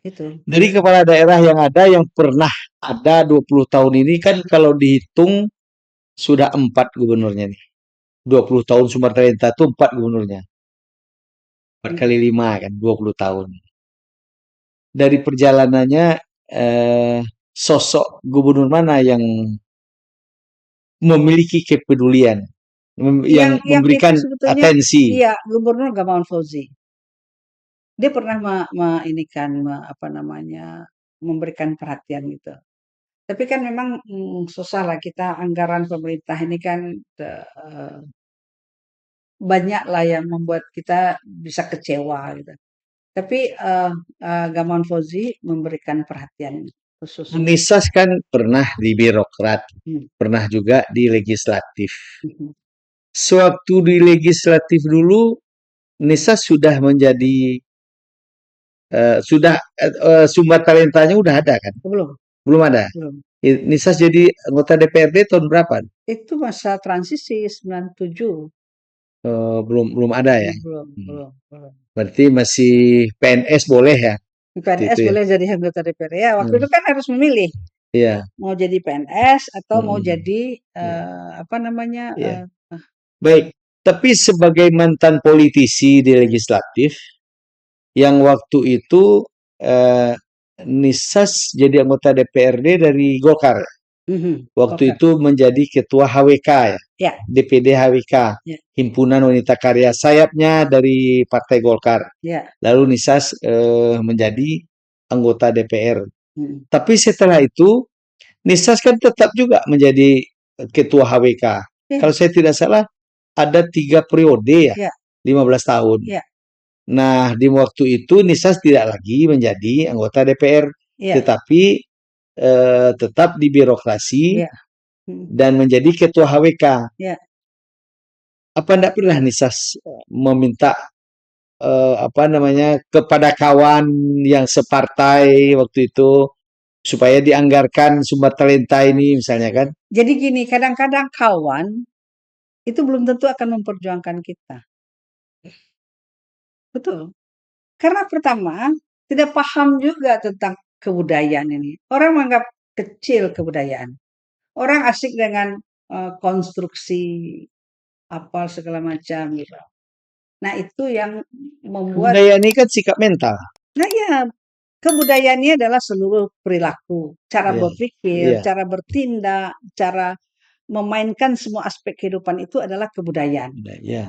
Itu. Dari kepala daerah yang ada yang pernah ada 20 tahun ini kan kalau dihitung sudah 4 gubernurnya nih. 20 tahun Sumatera Utara itu 4 gubernurnya. 4 kali 5 kan 20 tahun. Dari perjalanannya sosok gubernur mana yang memiliki kepedulian, yang memberikan itu sebetulnya, atensi? iya, Gubernur Gamawan Fauzi. Dia pernah memberikan perhatian gitu. Tapi kan memang susah lah kita anggaran pemerintah ini kan banyak lah yang membuat kita bisa kecewa gitu. Tapi Gamawan Fauzi memberikan perhatian khusus. Nisas kan pernah di birokrat, pernah juga di legislatif. Sewaktu di legislatif dulu, Nisas sudah menjadi sumber talentanya udah ada kan? Belum ada. Belum. Nisas jadi anggota DPRD tahun berapa? Itu masa transisi 97. Belum ada ya? Belum. Berarti masih PNS boleh ya? PNS boleh jadi anggota DPR ya. Waktu itu kan harus memilih. Iya. Mau jadi PNS atau mau jadi Baik. Tapi sebagai mantan politisi di legislatif, yang waktu itu Nisas jadi anggota DPRD dari Golkar. Waktu itu menjadi ketua HWK ya, DPD HWK, Himpunan Wanita Karya, sayapnya dari Partai Golkar. Lalu Nisas menjadi anggota DPR. Tapi setelah itu Nisas kan tetap juga menjadi ketua HWK. Kalau saya tidak salah ada 3 periode ya, 15 tahun. Nah, di waktu itu Nisas tidak lagi menjadi anggota DPR, tetapi tetap di birokrasi dan menjadi ketua HWK. Apa enggak pernah Nisas meminta kepada kawan yang separtai waktu itu supaya dianggarkan sumber talenta ini misalnya kan? Jadi gini, kadang-kadang kawan itu belum tentu akan memperjuangkan kita. Betul. Karena pertama, tidak paham juga tentang kebudayaan ini. Orang menganggap kecil kebudayaan. Orang asik dengan konstruksi apa segala macam gitu. Nah, itu yang membuat budaya ini kan sikap mental. Nah, ya, kebudayaannya adalah seluruh perilaku, cara berpikir, cara bertindak, cara memainkan semua aspek kehidupan itu adalah kebudayaan.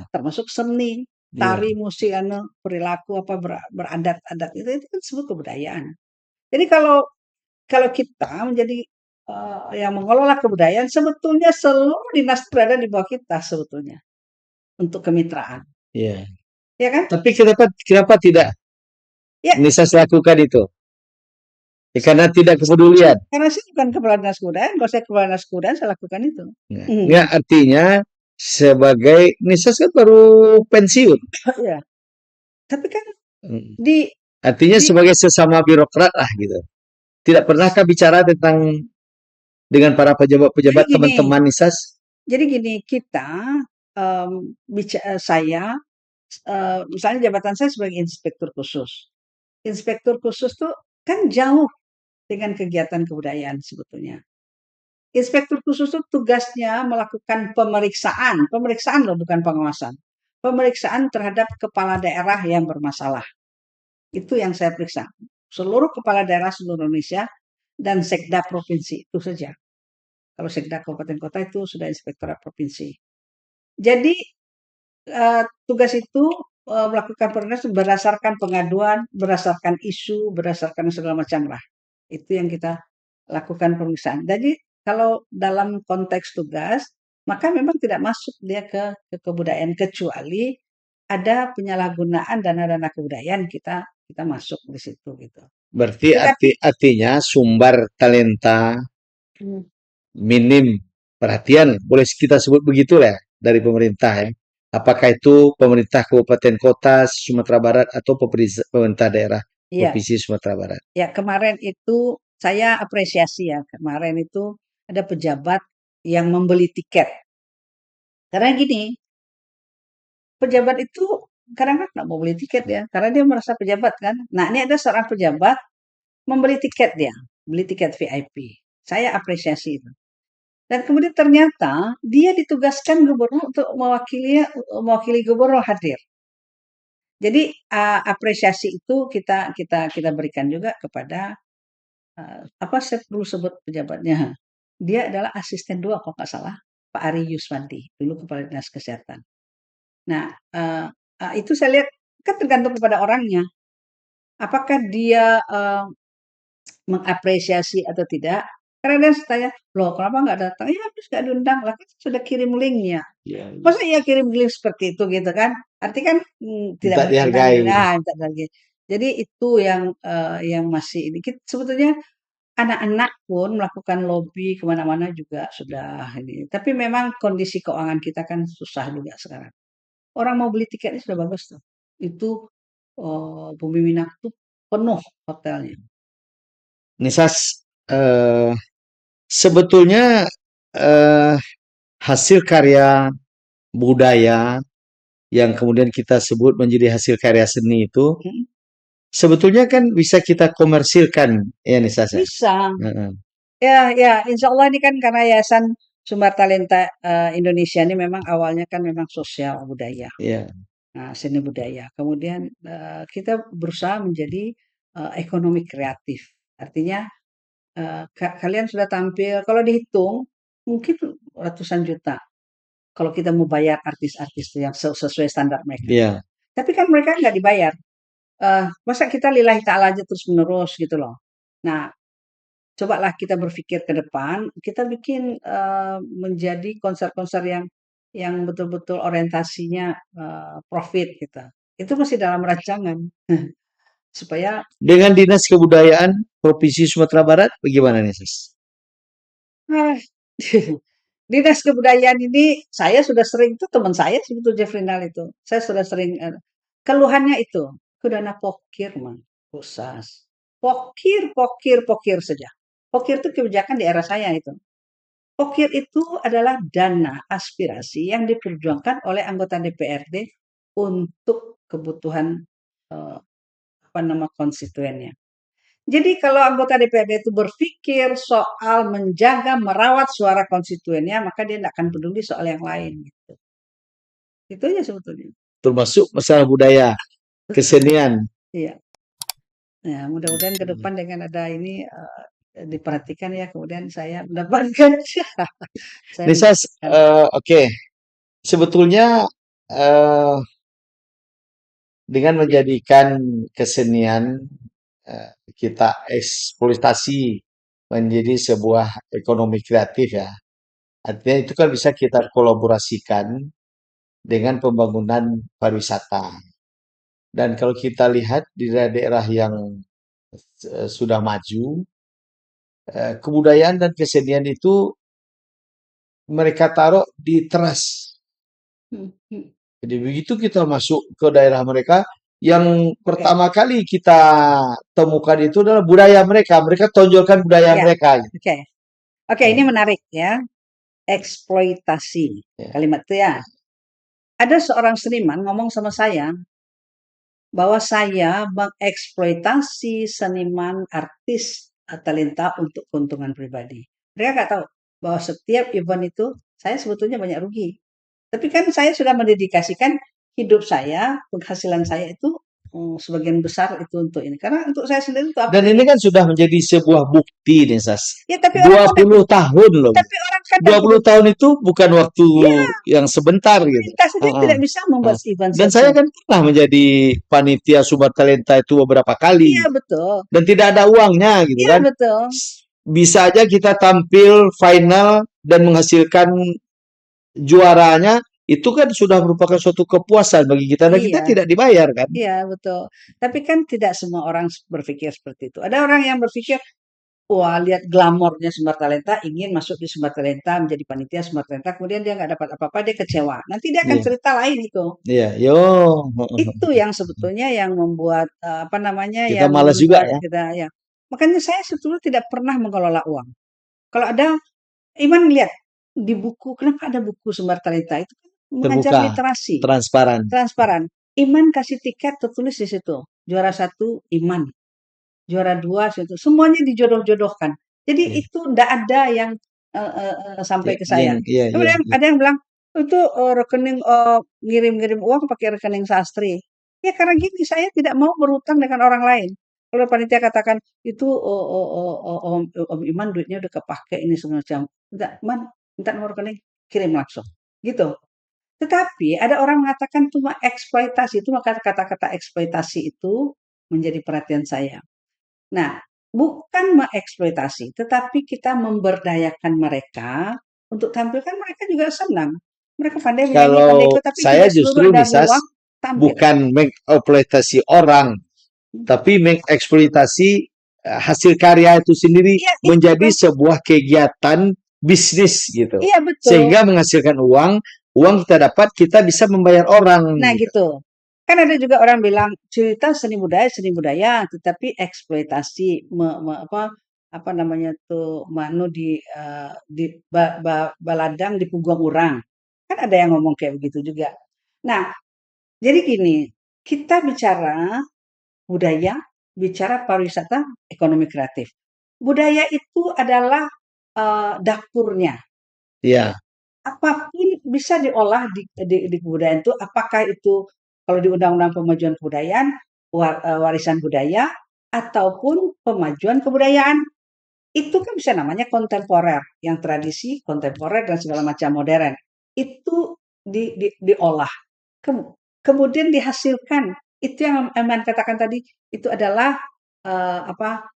Termasuk seni, tari, musik, perilaku beradat-adat itu kan semua kebudayaan. Jadi kalau kita menjadi yang mengelola kebudayaan sebetulnya seluruh dinas berada di bawah kita sebetulnya untuk kemitraan, Iya. ya kan? Tapi kenapa kenapa tidak Ya, Nisas lakukan itu? Ya, karena tidak kepedulian. karena saya bukan kepala dinas kebudayaan, kalau saya kepala dinas kebudayaan saya lakukan itu. Nggak, artinya sebagai Nisas kan baru pensiun. Ya, tapi kan Mm. di Artinya di sebagai sesama birokrat lah gitu. Tidak pernahkah bicara tentang dengan para jadi pejabat-pejabat gini, teman-teman Nisas? kita saya misalnya jabatan saya sebagai inspektur khusus. Inspektur khusus tuh kan jauh dengan kegiatan kebudayaan sebetulnya. Inspektur khusus itu tugasnya melakukan pemeriksaan, pemeriksaan loh bukan pengawasan. Pemeriksaan terhadap kepala daerah yang bermasalah. Itu yang saya periksa. Seluruh kepala daerah seluruh Indonesia dan sekda provinsi itu saja. Kalau sekda kabupaten kota itu sudah inspektorat provinsi. Jadi tugas itu melakukan koordinasi berdasarkan pengaduan, berdasarkan isu, berdasarkan segala macam lah. Itu yang kita lakukan pemeriksaan. Jadi kalau dalam konteks tugas, maka memang tidak masuk dia ke kebudayaan kecuali ada penyalahgunaan dana-dana kebudayaan kita masuk di situ gitu. Berarti Tetapi artinya sumber talenta hmm, minim perhatian, boleh kita sebut begitu ya, dari pemerintah ya. Apakah itu pemerintah kabupaten kota Sumatera Barat atau pemerintah daerah iya, provinsi Sumatera Barat? ya kemarin itu saya apresiasi ya, kemarin itu ada pejabat yang membeli tiket. Karena gini, pejabat itu kadang-kadang nggak mau beli tiket ya, karena dia merasa pejabat kan. Nah, ini ada seorang pejabat membeli tiket dia, beli tiket VIP. Saya apresiasi itu. Dan kemudian ternyata dia ditugaskan gubernur untuk mewakili gubernur hadir. Jadi apresiasi itu kita berikan juga kepada apa saya perlu sebut pejabatnya. Dia adalah asisten dua kalau nggak salah, Pak Ari Yuswanti, dulu kepala dinas kesehatan. Nah, itu saya lihat kan tergantung kepada orangnya. Apakah dia mengapresiasi atau tidak? Karena dia tanya, loh kenapa nggak datang? Ya habis nggak diundang lah kan sudah kirim linknya. Ya, Masa iya kirim link seperti itu gitu kan? Arti kan tidak minta berkenan dihargai. dengan minta lagi. Jadi itu yang masih ini. Sebetulnya anak-anak pun melakukan lobby kemana-mana juga sudah ini. Tapi memang kondisi keuangan kita kan susah juga sekarang. Orang mau beli tiketnya sudah bagus tuh. Itu Bumi Minang tuh penuh hotelnya. Nisas, sebetulnya eh, hasil karya budaya yang kemudian kita sebut menjadi hasil karya seni itu Mm, sebetulnya kan bisa kita komersilkan ya Nisas ya. bisa. Heeh. Ya, ya, insya Allah ini kan karena Yayasan Sumber Talenta Indonesia ini memang awalnya kan memang sosial budaya, Ya. nah, seni budaya. Kemudian kita berusaha menjadi ekonomi kreatif. Artinya kalian sudah tampil, kalau dihitung mungkin ratusan juta. Kalau kita mau bayar artis-artis yang sesuai standar mereka. Ya. Tapi kan mereka nggak dibayar. Masa kita lillahi ta'ala aja terus menerus gitu loh. Nah, cobalah kita berpikir ke depan, kita bikin menjadi konser-konser yang betul-betul orientasinya profit gitu. Itu masih dalam rancangan supaya Dengan Dinas Kebudayaan Provinsi Sumatera Barat bagaimana Nisas? ah, dinas kebudayaan ini saya sudah sering itu teman saya sebetulnya Jeffrinal itu. Saya sudah sering keluhannya itu dana pokir man, pusas. Pokir, pokir, pokir saja. Pokir itu kebijakan di era saya itu. Pokir itu adalah dana aspirasi yang diperjuangkan oleh anggota DPRD untuk kebutuhan apa nama konstituennya. Jadi kalau anggota DPRD itu berpikir soal menjaga, merawat suara konstituennya, maka dia tidak akan peduli soal yang lain. Gitu. Itu aja sebetulnya. Termasuk masalah budaya, kesenian. Iya. Ya, mudah-mudahan ke depan dengan ada ini diperhatikan ya, kemudian saya mendapatkan, saya Nisas, mendapatkan. oke. Sebetulnya eh, dengan menjadikan kesenian kita eksploitasi menjadi sebuah ekonomi kreatif ya. Artinya itu kan bisa kita kolaborasikan dengan pembangunan pariwisata. Dan kalau kita lihat di daerah-daerah yang sudah maju, kebudayaan dan kesenian itu mereka taruh di teras. Hmm, hmm. Jadi begitu kita masuk ke daerah mereka, yang Oke, pertama kali kita temukan itu adalah budaya mereka. Mereka tonjolkan budaya ya, mereka, gitu. oke, oke. Ini Ya, menarik ya, eksploitasi ya. kalimat itu ya. Ada seorang seniman ngomong sama saya bahwa saya mengeksploitasi seniman, artis, talenta untuk keuntungan pribadi. Mereka nggak tahu bahwa setiap event itu saya sebetulnya banyak rugi. Tapi kan saya sudah mendedikasikan hidup saya, penghasilan saya itu sebagian besar itu untuk ini. Karena untuk saya sendiri itu apa Dan ini ini? kan sudah menjadi sebuah bukti nih, Sas. Ya tapi orang dua kadang, puluh tahun loh. tapi orang kadang dua itu, puluh tahun itu bukan waktu ya yang sebentar gitu. pemerintah saja Heeh, tidak bisa heeh. membuat event Dan saya seperti itu. kan pernah menjadi panitia Sumber Talenta itu beberapa Iya kali gitu. betul, Dan tidak ada uangnya gitu iya kan. betul, Bisa aja kita tampil final dan menghasilkan juaranya, itu kan sudah merupakan suatu kepuasan bagi kita dan kita iya. tidak dibayar kan. Iya, betul. Tapi kan tidak semua orang berpikir seperti itu. Ada orang yang berpikir, wah lihat glamornya Sumber Talenta, ingin masuk di Sumber Talenta, menjadi panitia Sumber Talenta, kemudian dia nggak dapat apa-apa, dia kecewa. Nanti dia akan Iya, cerita lain itu. iya, yo. Itu yang sebetulnya yang membuat, apa namanya, Kita yang malas juga membuat ya, kita ya. Makanya saya sebetulnya tidak pernah mengelola uang. Kalau ada, Iman lihat di buku, kenapa ada buku Sumber Talenta itu kan mengajar terbuka, literasi, transparan. transparan. Iman kasih tiket tertulis di situ. Juara satu Iman, juara dua situ. Semuanya dijodoh-jodohkan. Jadi Iya, itu ndak ada yang sampai iya, ke saya. iya, iya, Kemudian iya. ada yang bilang itu rekening ngirim-ngirim uang pakai rekening sastri. Ya karena gini saya tidak mau berhutang dengan orang lain. Kalau panitia katakan itu Om Iman duitnya udah kepake ini semacam. Enggak, Man, minta nomor rekening, kirim langsung. Gitu. Tetapi ada orang mengatakan cuma eksploitasi, itu maka kata-kata eksploitasi itu menjadi perhatian saya. Nah, bukan mengeksploitasi, tetapi kita memberdayakan mereka untuk tampil kan mereka juga senang. Mereka pandai menyanyi, pandai Kalau ikut, tapi saya tidak seluruh justru ada nih, ruang Sas, tampil. bukan mengeksploitasi orang, tapi mengeksploitasi hasil karya itu sendiri Iya, itu. menjadi sebuah kegiatan bisnis gitu. Iya, betul. Sehingga menghasilkan uang, uang kita dapat, kita bisa membayar orang Nah, gitu. gitu. Kan ada juga orang bilang cerita seni budaya, tetapi eksploitasi apa namanya tuh manu di baladang di punggung orang. Kan ada yang ngomong kayak begitu juga. Nah, jadi gini, kita bicara budaya, bicara pariwisata, ekonomi kreatif. Budaya itu adalah dapurnya. Iya, Apapun bisa diolah di kebudayaan itu, apakah itu kalau di Undang-Undang Pemajuan Kebudayaan, warisan budaya, ataupun pemajuan kebudayaan. Itu kan bisa namanya kontemporer, yang tradisi, kontemporer, dan segala macam modern. Itu diolah. Kemudian dihasilkan. Itu yang Eman katakan tadi, itu adalah apa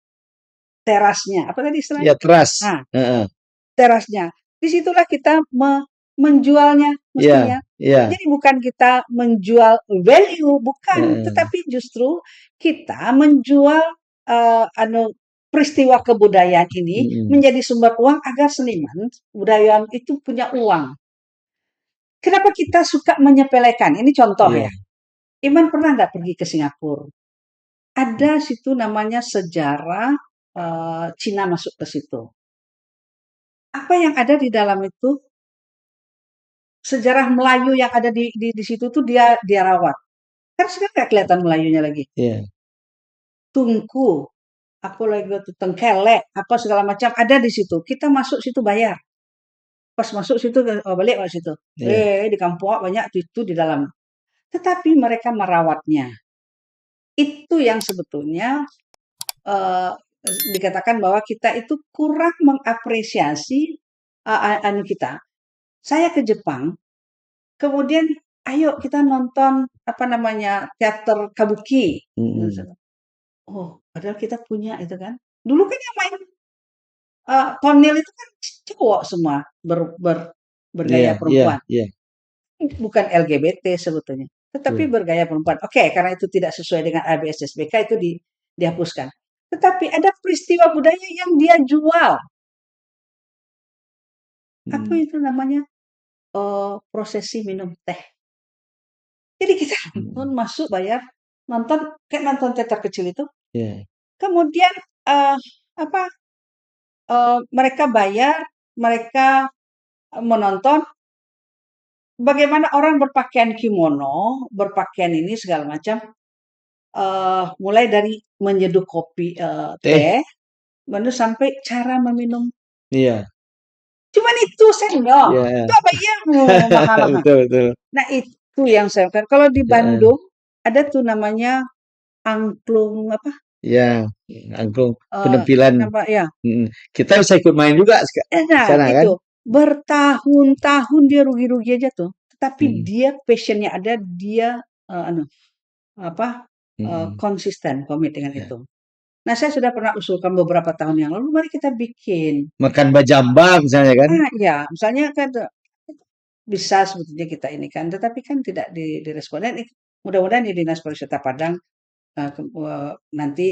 terasnya. Apa tadi istilahnya? ya teras. Nah, Heeh. terasnya. Disitulah kita menjualnya Iya, mestinya. iya. Jadi bukan kita menjual value, bukan, Heeh. tetapi justru kita menjual peristiwa kebudayaan ini Mm-mm. menjadi sumber uang agar seniman budaya itu punya uang. Kenapa kita suka menyepelekan? Ini contoh Iya. ya. Iman pernah nggak pergi ke Singapura? Ada situ namanya sejarah Cina masuk ke situ. Apa yang ada di dalam itu sejarah Melayu yang ada di situ tuh dia rawat. Kan sekarang nggak kelihatan Melayunya lagi. Iya. Tungku, apa lagi tuh tengkelek, apa segala macam ada di situ. Kita masuk situ bayar. Pas masuk situ oh, balik ke situ. Iya. Di kampung banyak itu di dalam. Tetapi mereka merawatnya. Itu yang sebetulnya eh, dikatakan bahwa kita itu kurang mengapresiasi anu kita. Saya ke Jepang, kemudian ayo kita nonton apa namanya teater kabuki. Mm-mm. Oh, padahal kita punya itu kan. Dulu kan yang main Tonil itu kan cowok semua bergaya Iya, iya, perempuan. iya, Bukan LGBT sebetulnya, tetapi betul. bergaya perempuan. Oke, karena itu tidak sesuai dengan ABSSBK itu dihapuskan. Tetapi ada peristiwa budaya yang dia jual. Apa Hmm, itu namanya? Prosesi minum teh. Jadi kita nonton, hmm, masuk, bayar, nonton kayak nonton teater kecil itu. iya, Kemudian apa? Mereka bayar, mereka menonton bagaimana orang berpakaian kimono, berpakaian ini segala macam. Mulai dari menyeduh kopi, teh, teh, lalu sampai cara meminum. iya, Cuman itu sendok, iya, nggak bayar mahal-mahal. betul, betul. Nah itu yang saya kan kalau di Heeh, Bandung ada tuh namanya angklung apa? iya, angklung Eh, penampilan. Nama ya. Mm. Kita bisa ikut main juga di Nah sana kan? itu bertahun-tahun dia rugi-rugi aja tuh. Tetapi Mm, dia passionnya ada, dia anu apa mm, konsisten komit dengan ya. itu. Nah saya sudah pernah usulkan beberapa tahun yang lalu, mari kita bikin. Makan bajamba misalnya kan? Ya, misalnya kan bisa sebetulnya kita ini kan, tetapi kan tidak direspon. Dan mudah-mudahan di Dinas Pariwisata Padang nanti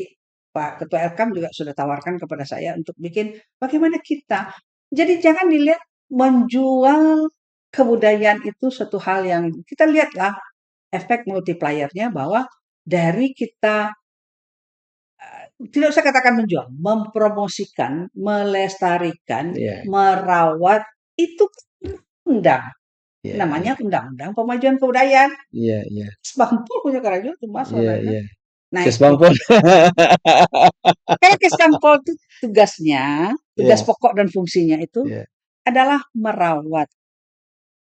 Pak Ketua Elkam juga sudah tawarkan kepada saya untuk bikin bagaimana kita. Jadi jangan dilihat menjual kebudayaan itu suatu hal yang kita lihatlah efek multipliernya bahwa dari kita tidak usah katakan menjual, mempromosikan, melestarikan, Iya, merawat itu undang. iya, iya, Namanya Undang-Undang Pemajuan Kebudayaan. iya, iya, Sbangpol punya kerajaan itu Mas iya, sebenarnya. iya. Nah Kes itu. Bangpol. Kayak Kesbangpol itu tugasnya, tugas Iya, pokok dan fungsinya itu iya, adalah merawat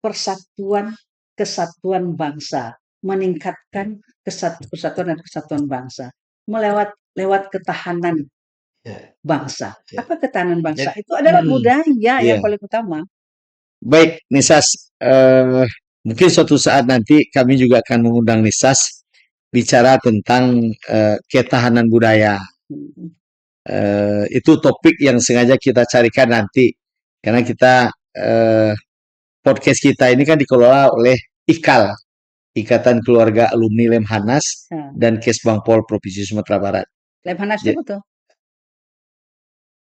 persatuan kesatuan bangsa, meningkatkan persatuan dan kesatuan bangsa, lewat ketahanan iya, bangsa. iya. Apa ketahanan bangsa? Jadi, Itu adalah budaya iya. yang paling utama. Baik, Nisas. Mungkin suatu saat nanti kami juga akan mengundang Nisas bicara tentang ketahanan budaya. Hmm. Itu topik yang sengaja kita carikan nanti. Karena kita podcast kita ini kan dikelola oleh IKAL, Ikatan Keluarga Alumni Lemhanas Nah, dan Kesbangpol Provinsi Sumatera Barat. Lemhanas itu betul. Hah?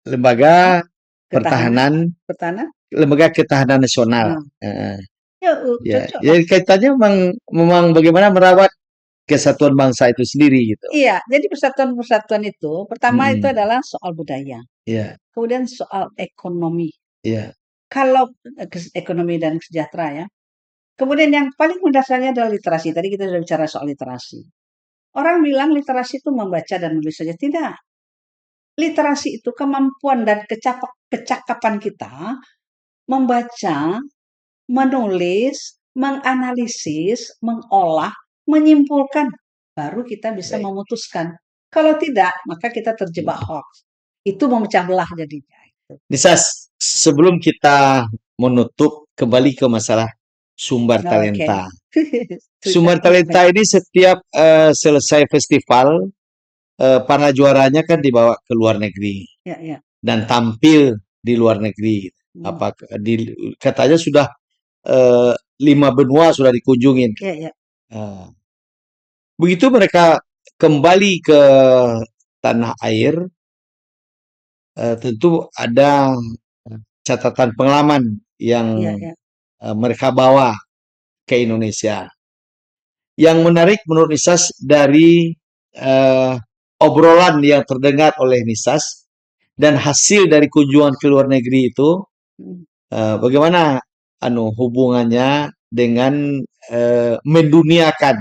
Lembaga Ketahanan, Pertahanan, pertahanan. Lembaga Ketahanan Nasional. Nah, ya Ya, cocok lah. jadi kaitannya memang bagaimana merawat kesatuan bangsa itu sendiri gitu. Iya, jadi persatuan-persatuan itu pertama itu Mm-mm. adalah soal budaya, Iya, kemudian soal ekonomi. iya, Kalau ekonomi dan sejahtera ya. Kemudian yang paling mendasarnya adalah literasi. Tadi kita sudah bicara soal literasi. Orang bilang literasi itu membaca dan menulis saja. Tidak. Literasi itu kemampuan dan kecakapan kita membaca, menulis, menganalisis, mengolah, menyimpulkan. Baru kita bisa baik. memutuskan. Kalau tidak, maka kita terjebak Hmm. hoax. Itu memecah belah jadinya. Nisas, sebelum kita menutup kembali ke masalah sumber Oke. talenta. Sumber Ceritakan yang talenta banyak. ini setiap selesai festival, para juaranya kan dibawa ke luar negeri Ya, ya. dan tampil di luar negeri. Hmm. Apa katanya sudah eh, 5 benua sudah dikunjungin. Ya, ya. Eh, Begitu mereka kembali ke tanah air, tentu ada catatan pengalaman yang Ya, ya. mereka bawa ke Indonesia. Yang menarik menurut Nisas dari eh, obrolan yang terdengar oleh Nisas dan hasil dari kunjungan ke luar negeri itu, Hmm. bagaimana hubungannya dengan menduniakan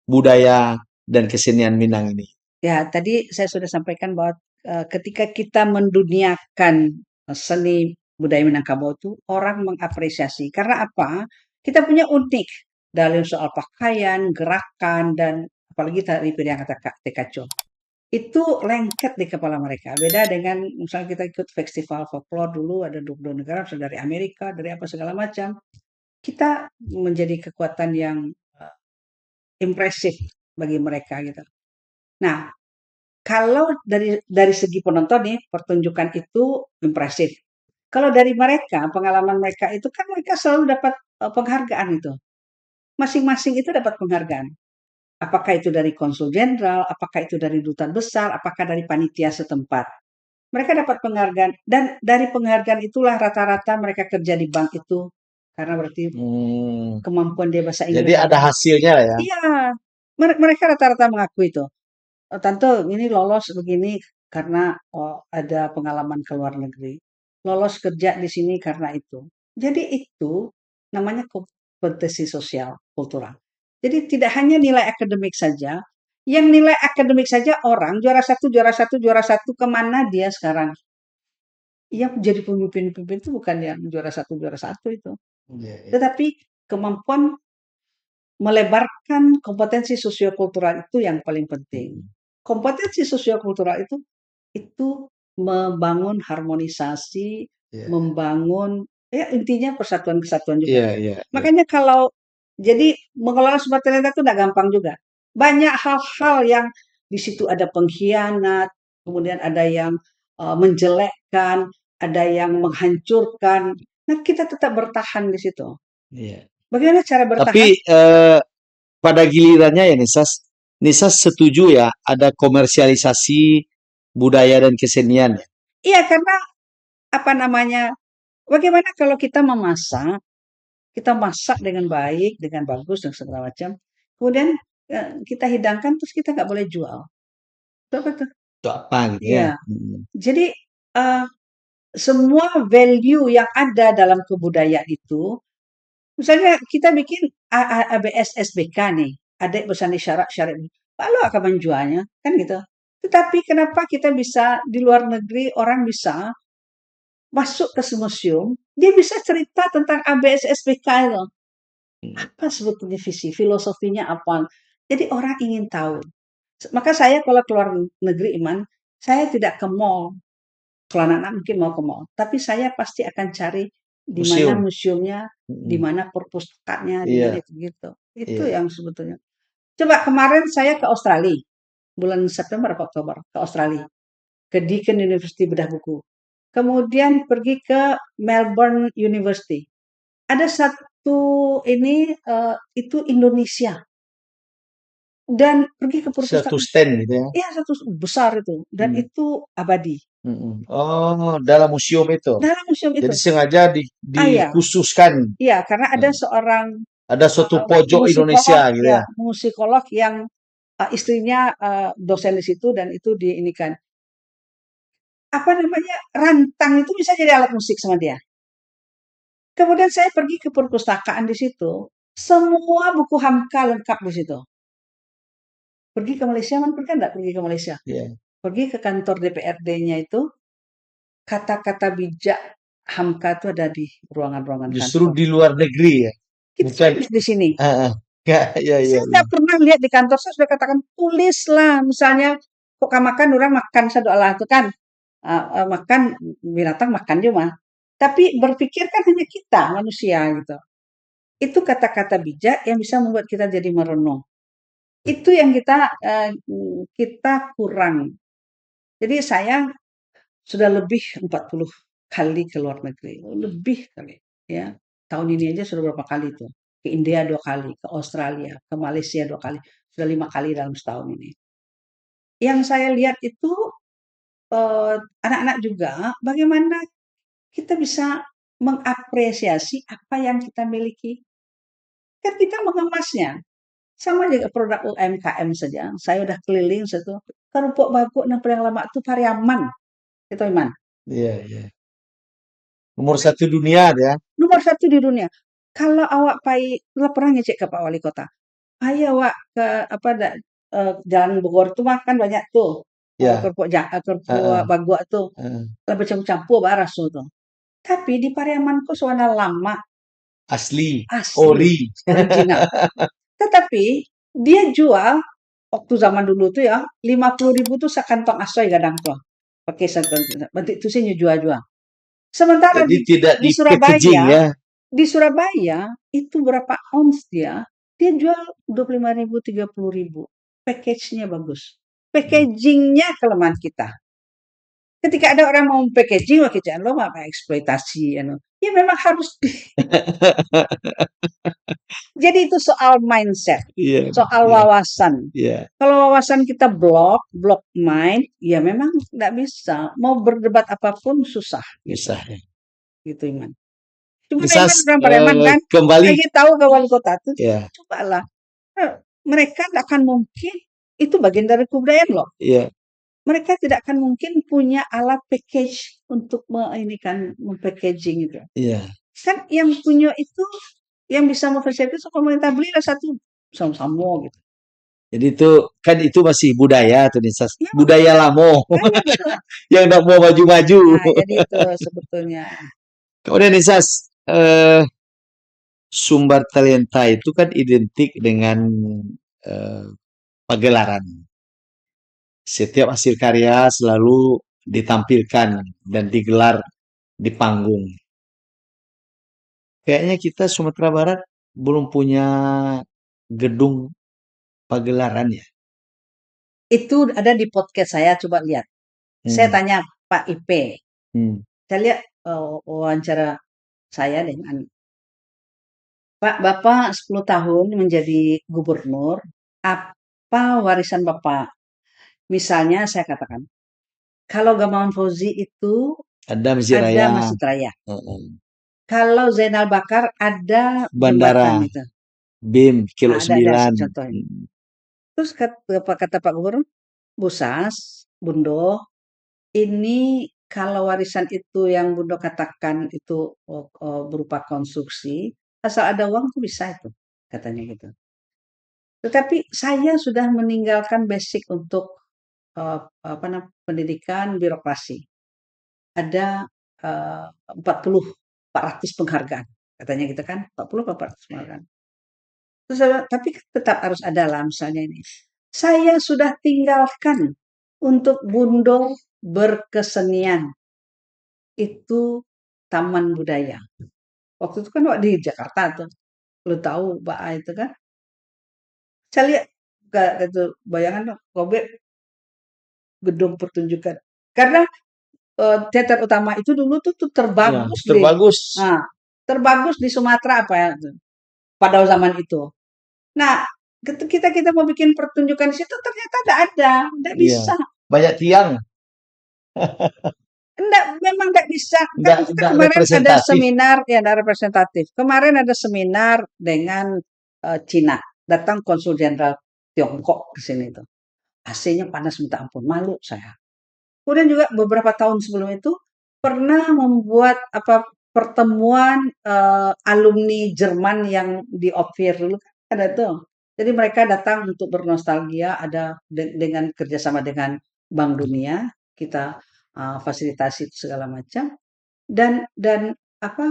budaya dan kesenian Minang ini. Ya, tadi saya sudah sampaikan bahwa ketika kita menduniakan seni budaya Minangkabau itu orang mengapresiasi. Karena apa? Kita punya unik dalam soal pakaian, gerakan, dan apalagi tadi yang kata Kak Tekaco. Itu lengket di kepala mereka. Beda dengan misalnya kita ikut festival folklore dulu ada 22 negara, misalnya dari Amerika, dari apa segala macam. Kita menjadi kekuatan yang impresif bagi mereka gitu. Nah, Kalau dari segi penonton nih, pertunjukan itu impresif. Kalau dari mereka, pengalaman mereka itu kan mereka selalu dapat penghargaan itu. Masing-masing itu dapat penghargaan. Apakah itu dari konsul jenderal, apakah itu dari duta besar, apakah dari panitia setempat. Mereka dapat penghargaan dan dari penghargaan itulah rata-rata mereka kerja di bank itu karena berarti Hmm. kemampuan dia bahasa Jadi Inggris ada bagus. hasilnya lah ya. Iya, mereka rata-rata mengakui itu. Tante ini lolos begini karena ada pengalaman ke luar negeri. Lolos kerja di sini karena itu. Jadi itu namanya kompetensi sosial kultural. Jadi tidak hanya nilai akademik saja, yang nilai akademik saja orang juara satu, juara satu, juara satu kemana dia sekarang? Yang jadi pemimpin-pemimpin itu bukan yang juara satu itu. Iya, iya. Tetapi kemampuan melebarkan kompetensi sosiokultural itu yang paling penting. Mm. Kompetensi sosiokultural itu membangun harmonisasi, Iya, membangun ya intinya persatuan kesatuan juga. iya, iya, iya. Makanya kalau jadi mengelola sumber daya itu tidak gampang juga. Banyak hal-hal yang di situ ada pengkhianat, kemudian ada yang menjelekkan, ada yang menghancurkan. Nah, kita tetap bertahan di situ. Iya. Bagaimana cara bertahan? Tapi pada gilirannya ya Nisas setuju ya ada komersialisasi budaya dan kesenian. Iya, karena apa namanya? Bagaimana kalau kita masak dengan baik, dengan bagus dan segala macam. Kemudian kita hidangkan terus kita nggak boleh jual. Itu apa tuh? Untuk apa gitu ya? Iya. Mm. Jadi eh, semua value yang ada dalam kebudayaan itu, misalnya kita bikin ABS SBK nih, adik bersani syarat syarat, lalu akan menjualnya, kan gitu. Tetapi kenapa kita bisa di luar negeri orang bisa masuk ke museum, dia bisa cerita tentang ABS SBK itu. Apa sebetulnya visi, filosofinya apa? Jadi orang ingin tahu. Maka saya kalau keluar negeri Iman, saya tidak ke mall. Kalau anak-anak mungkin mau ke mall, tapi saya pasti akan cari di mana Museum. museumnya, di Mm. mana perpustakaannya, di mana Iya, itu gitu. Itu iya. yang sebetulnya. Coba kemarin saya ke Australia, bulan September atau Oktober ke Australia, ke Deakin University bedah buku. Kemudian pergi ke Melbourne University. Ada satu ini itu Indonesia dan pergi ke Satu perpustakaan. stand gitu ya. Iya satu besar itu dan Mm. itu abadi Mm-mm. Oh, dalam museum itu. dalam museum itu. Jadi sengaja Ah ya, dikhususkan. iya karena ada Mm. seorang Ada suatu pojok Indonesia musikolog gitu ya, ya. musikolog yang istrinya dosen di situ dan itu diinikan apa namanya rantang itu bisa jadi alat musik sama dia. Kemudian saya pergi ke perpustakaan di situ, semua buku Hamka lengkap di situ. Pergi ke Malaysia, man pernah nggak pergi ke Malaysia? Iya. Pergi ke kantor DPRD-nya itu, kata-kata bijak Hamka itu ada di ruangan-ruangan Justru kantor. di luar negeri ya. Kita Bukan. tulis di sini. Enggak, ya, ya, Saya ya. nggak pernah lihat di kantor, saya sudah katakan tulislah. Misalnya, kok makan, orang makan sadoalah itu kan. Makan, binatang makan juga. Tapi berpikir kan hanya kita, manusia gitu. Itu kata-kata bijak yang bisa membuat kita jadi merenung. Itu yang kita kurang. Jadi saya sudah lebih 40 kali ke luar negeri, lebih kali, ya. Tahun ini aja sudah berapa kali tuh, ke India 2 kali, ke Australia, ke Malaysia 2 kali, sudah 5 kali dalam setahun ini. Yang saya lihat itu, anak-anak juga bagaimana kita bisa mengapresiasi apa yang kita miliki, kan kita mengemasnya. Sama juga produk UMKM saja, saya udah keliling situ, kerupuk baguk yang paling lama itu Pariaman, itu Iman. Iya, iya. Nomor satu dunia ya. Nomor satu di dunia. Kalau awak pernah ngecek ke Pak Wali Kota. Ayo awak ke apa Jalan Bogor itu mah kan banyak tuh Ya. kerupuk Heeh, bagua tuh. heeh. Lebih campur baras tuh. Tapi di Pariamanku suara lama, Asli, asli, ori. original. Tetapi dia jual waktu zaman dulu tuh ya 50.000 tuh sekantong asoy kadang tuh. Pakai sekantong. Berarti itu sih jual-jual. Sementara Jadi tidak Di di-packaging Surabaya ya. Di Surabaya itu berapa ons dia? Dia jual 25.000, 30.000. Package-nya bagus. packagingnya kelemahan kita. Ketika ada orang mau packaging, wah kita lo apa eksploitasi, ya memang harus. Jadi itu soal mindset, Iya, soal iya, wawasan. iya, Kalau wawasan kita block mind, ya memang nggak bisa. Mau berdebat apapun susah, gitu, bisa. gitu Iman. Cuma Bisa Iman orang Pareman kan, kembali, lagi tahu ke wali kota tuh, ya, cobalah. Mereka nggak akan mungkin, itu bagian dari kebudayaan loh. iya, Mereka tidak akan mungkin punya alat package untuk packaging itu. iya. Kan yang punya itu, yang bisa memfasilitasi pemerintah belilah satu sama-sama gitu. Jadi itu masih budaya tuh Nisas. Ya, Budaya lamo kan itu. yang nggak mau maju-maju. Nah, jadi itu sebetulnya. Kemudian Nisas, sumber talenta itu kan identik dengan eh, pagelaran. Setiap hasil karya selalu ditampilkan dan digelar di panggung. Kayaknya kita Sumatera Barat belum punya gedung pagelaran ya. Itu ada di podcast saya, coba lihat. Saya Hmm, tanya Pak IP. hmm. Saya lihat wawancara saya dengan Pak, Bapak 10 tahun menjadi gubernur, apa warisan Bapak? Misalnya saya katakan, kalau Gamawan Fauzi itu Ada Masjid ada Raya, Masjid Raya. heeh. Kalau Zainal Bakar ada Bandara, jembatan itu. BIM, Kilo Nah, ada 9. contohnya. Hmm, Terus kata Pak Gubernur, Busas, Bundo, ini kalau warisan itu yang Bundo katakan itu berupa konstruksi, asal ada uang tuh bisa itu, katanya gitu. Tetapi saya sudah meninggalkan basic untuk apa namanya pendidikan birokrasi. Ada 40 400 penghargaan katanya gitu kan 40 atau 400 penghargaan. Terus tapi tetap harus ada lah misalnya ini. Saya sudah tinggalkan untuk Bundo berkesenian itu taman budaya. Waktu itu kan di Jakarta tuh. Lu tahu Mbak itu kan. Saya lihat itu bayangan dong, Kobe gedung pertunjukan. Karena teater utama itu dulu tuh ya, terbagus terbagus. nah, terbagus di Sumatera apa ya pada zaman itu. Nah, ketika kita mau bikin pertunjukan di situ ternyata tidak Iya. bisa. Banyak tiang, Enggak, memang enggak bisa. Kan kita enggak kemarin ada representatif. seminar, ya ada representatif. Kemarin ada seminar dengan Cina. Datang konsul jenderal Tiongkok ke sini tuh. AC-nya panas minta ampun, malu saya. Kemudian juga beberapa tahun sebelum itu pernah membuat apa pertemuan alumni Jerman yang di Ophir dulu kan ada tuh. Jadi mereka datang untuk bernostalgia, ada dengan kerjasama dengan Bank Dunia, kita fasilitasi itu segala macam dan apa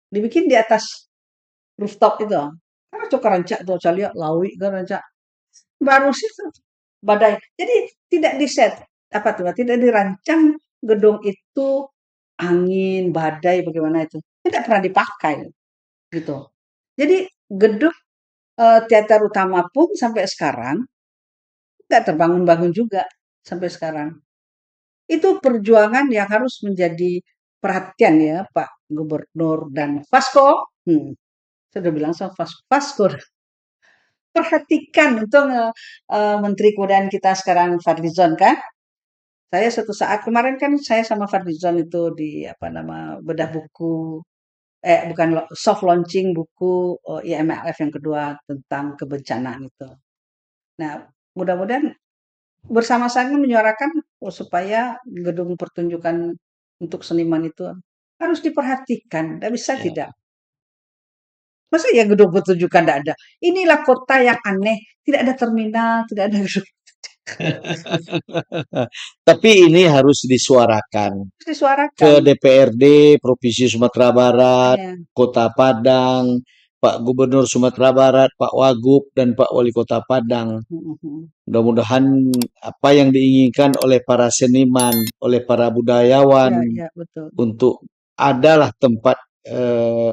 dibikin di atas rooftop itu. Karena itu keranca tuh saya lihat lawi keranca baru sih badai. Jadi tidak diset apa tuh tidak dirancang gedung itu angin, badai bagaimana itu. Tidak pernah dipakai gitu. Jadi gedung teater utama pun sampai sekarang nggak terbangun-bangun juga sampai sekarang. Itu perjuangan yang harus menjadi perhatian ya Pak Gubernur dan Vasco. Saya udah bilang sama Vasco. Perhatikan untuk Menteri Kebudayaan kita sekarang Fadlizon kan. Saya suatu saat kemarin kan saya sama Fadlizon itu di apa nama bedah buku bukan soft launching buku IMLF yang kedua tentang kebencanaan itu. Nah, mudah-mudahan bersama-sama menyuarakan supaya gedung pertunjukan untuk seniman itu harus diperhatikan. Tidak bisa Ya. tidak. Masa ya gedung pertunjukan tidak ada? Inilah kota yang aneh. Tidak ada terminal, tidak ada gedung. Tapi ini harus disuarakan Harus disuarakan. ke DPRD Provinsi Sumatera Barat, Ya. Kota Padang, Pak Gubernur Sumatera Barat, Pak Wagub, dan Pak Wali Kota Padang. Mudah-mudahan apa yang diinginkan oleh para seniman, oleh para budayawan Ya, ya, betul. untuk adalah tempat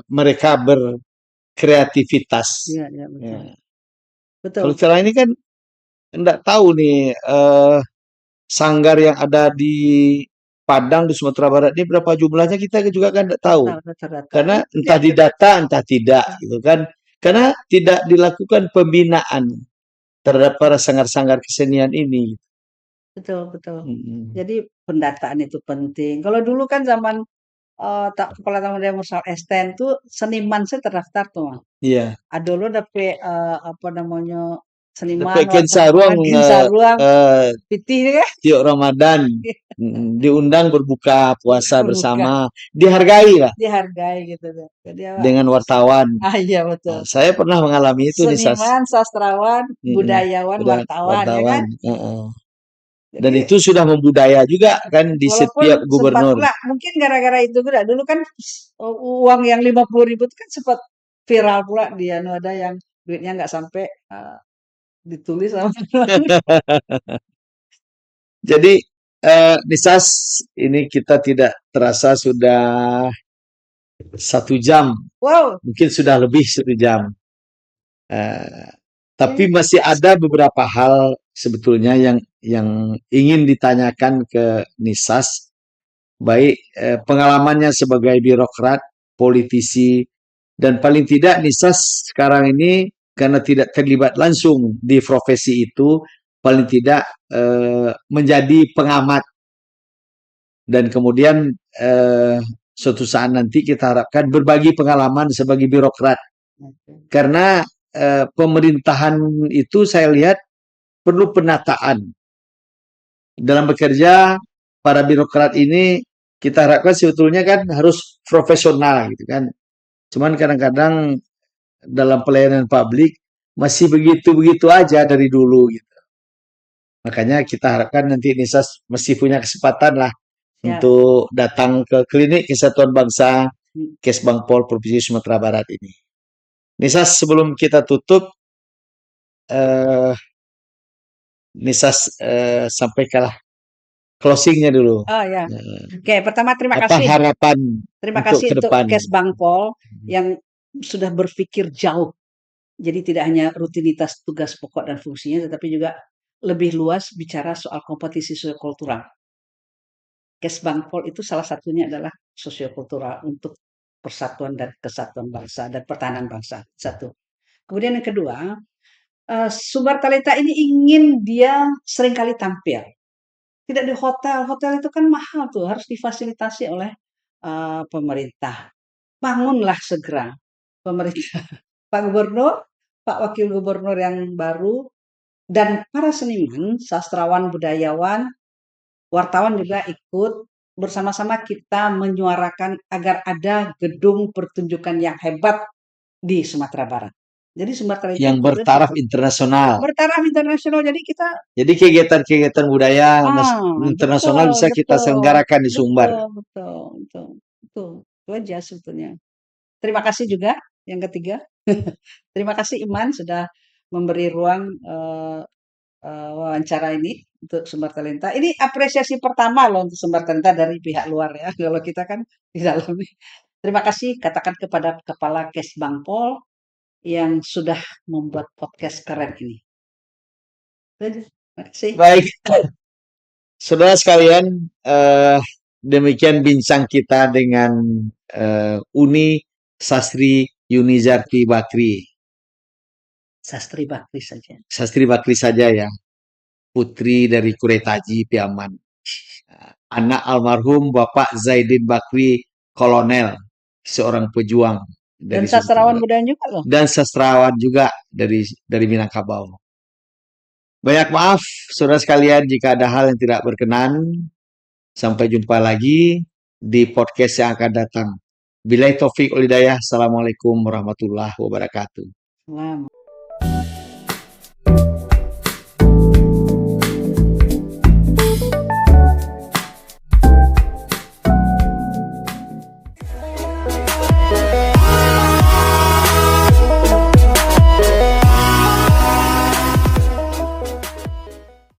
mereka berkreativitas. Ya, ya, betul. Ya. Betul. Kalau sekarang ini kan enggak tahu nih sanggar yang ada di Padang di Sumatera Barat ini berapa jumlahnya kita juga kan enggak Nggak tahu. tahu data-data. Karena Itu entah dia. didata entah tidak gitu kan. Karena tidak dilakukan pembinaan terhadap para sanggar-sanggar kesenian ini. Betul, betul. Mm-mm. Jadi pendataan itu penting. Kalau dulu kan zaman kepala tamu Musal Esten tuh seniman saya terdaftar tuh. Mang. Iya. Ada lo dapet apa namanya seniman Dapat wartawan Kensaruang Ginza Ruang Pitih kan Tio Ramadan diundang berbuka puasa berbuka bersama, dihargai lah dihargai gitu tuh. Jadi apa? dengan wartawan. Iya betul. Saya pernah mengalami itu nih Seniman, sastrawan, budayawan, udah wartawan ya wartawan. kan. Dan Jadi itu sudah membudaya juga kan di walaupun setiap sempat gubernur. pula mungkin gara-gara itu juga dulu kan uang yang 50.000 itu kan sempat viral pula dia ada yang duitnya nggak sampai ditulis sama Jadi Nisas ini kita tidak terasa sudah 1 jam, wow mungkin sudah lebih 1 jam. Eh, tapi ini masih ada beberapa hal sebetulnya yang ingin ditanyakan ke Nisas, baik pengalamannya sebagai birokrat, politisi, dan paling tidak Nisas sekarang ini karena tidak terlibat langsung di profesi itu, paling tidak menjadi pengamat dan kemudian suatu saat nanti kita harapkan berbagi pengalaman sebagai birokrat karena pemerintahan itu saya lihat perlu penataan dalam bekerja. Para birokrat ini kita harapkan sebetulnya kan harus profesional gitu kan, cuman kadang-kadang dalam pelayanan publik masih begitu-begitu aja dari dulu gitu. Makanya kita harapkan nanti Nisa mesti punya kesempatan lah siap. untuk datang ke klinik Kesatuan Bangsa Kesbangpol Provinsi Sumatera Barat ini. Nisa sebelum kita tutup, eh, Nisa sampaikanlah closingnya dulu. Oh ya. Oke, pertama terima Apa kasih. harapan Terima untuk kasih ke untuk depan? Kesbangpol yang sudah berpikir jauh. Jadi tidak hanya rutinitas tugas pokok dan fungsinya, tetapi juga lebih luas bicara soal kompetisi sosiokultural. Kesbangpol itu salah satunya adalah sosiokultural untuk persatuan dan kesatuan bangsa dan pertahanan bangsa. Satu. Kemudian yang kedua, Sumber Talenta ini ingin dia seringkali tampil. Tidak di hotel. Hotel itu kan mahal tuh, harus difasilitasi oleh pemerintah. Bangunlah segera pemerintah, Pak Gubernur, Pak Wakil Gubernur yang baru, dan para seniman, sastrawan, budayawan, wartawan juga ikut bersama-sama kita menyuarakan agar ada gedung pertunjukan yang hebat di Sumatera Barat. Jadi Sumber Talenta Yang itu bertaraf internasional. bertaraf internasional. Jadi kita Jadi kegiatan-kegiatan budaya internasional betul, bisa kita betul, selenggarakan di Sumbar. betul, betul, betul, betul. Itu aja sebetulnya. Terima kasih juga yang ketiga. Terima kasih Iman sudah memberi ruang wawancara ini untuk Sumber Talenta. Ini apresiasi pertama loh untuk Sumber Talenta dari pihak luar ya. Kalau kita kan di dalam. Terima kasih katakan kepada Kepala Kesbangpol yang sudah membuat podcast keren ini. Terima kasih. Baik, saudara sekalian, demikian bincang kita dengan Uni Sastri Yunizarti Bakri. Sastri Bakri saja. Sastri Bakri saja ya, putri dari Kuretaji Piaman. Anak almarhum Bapak Zaidin Bakri Kolonel, seorang pejuang Dan dari sastrawan Sumatera budaya juga loh. dan sastrawan juga dari Minangkabau. Banyak maaf, saudara sekalian, jika ada hal yang tidak berkenan. Sampai jumpa lagi di podcast yang akan datang. Billahi taufik wal hidayah. Assalamualaikum warahmatullahi wabarakatuh. Selamat.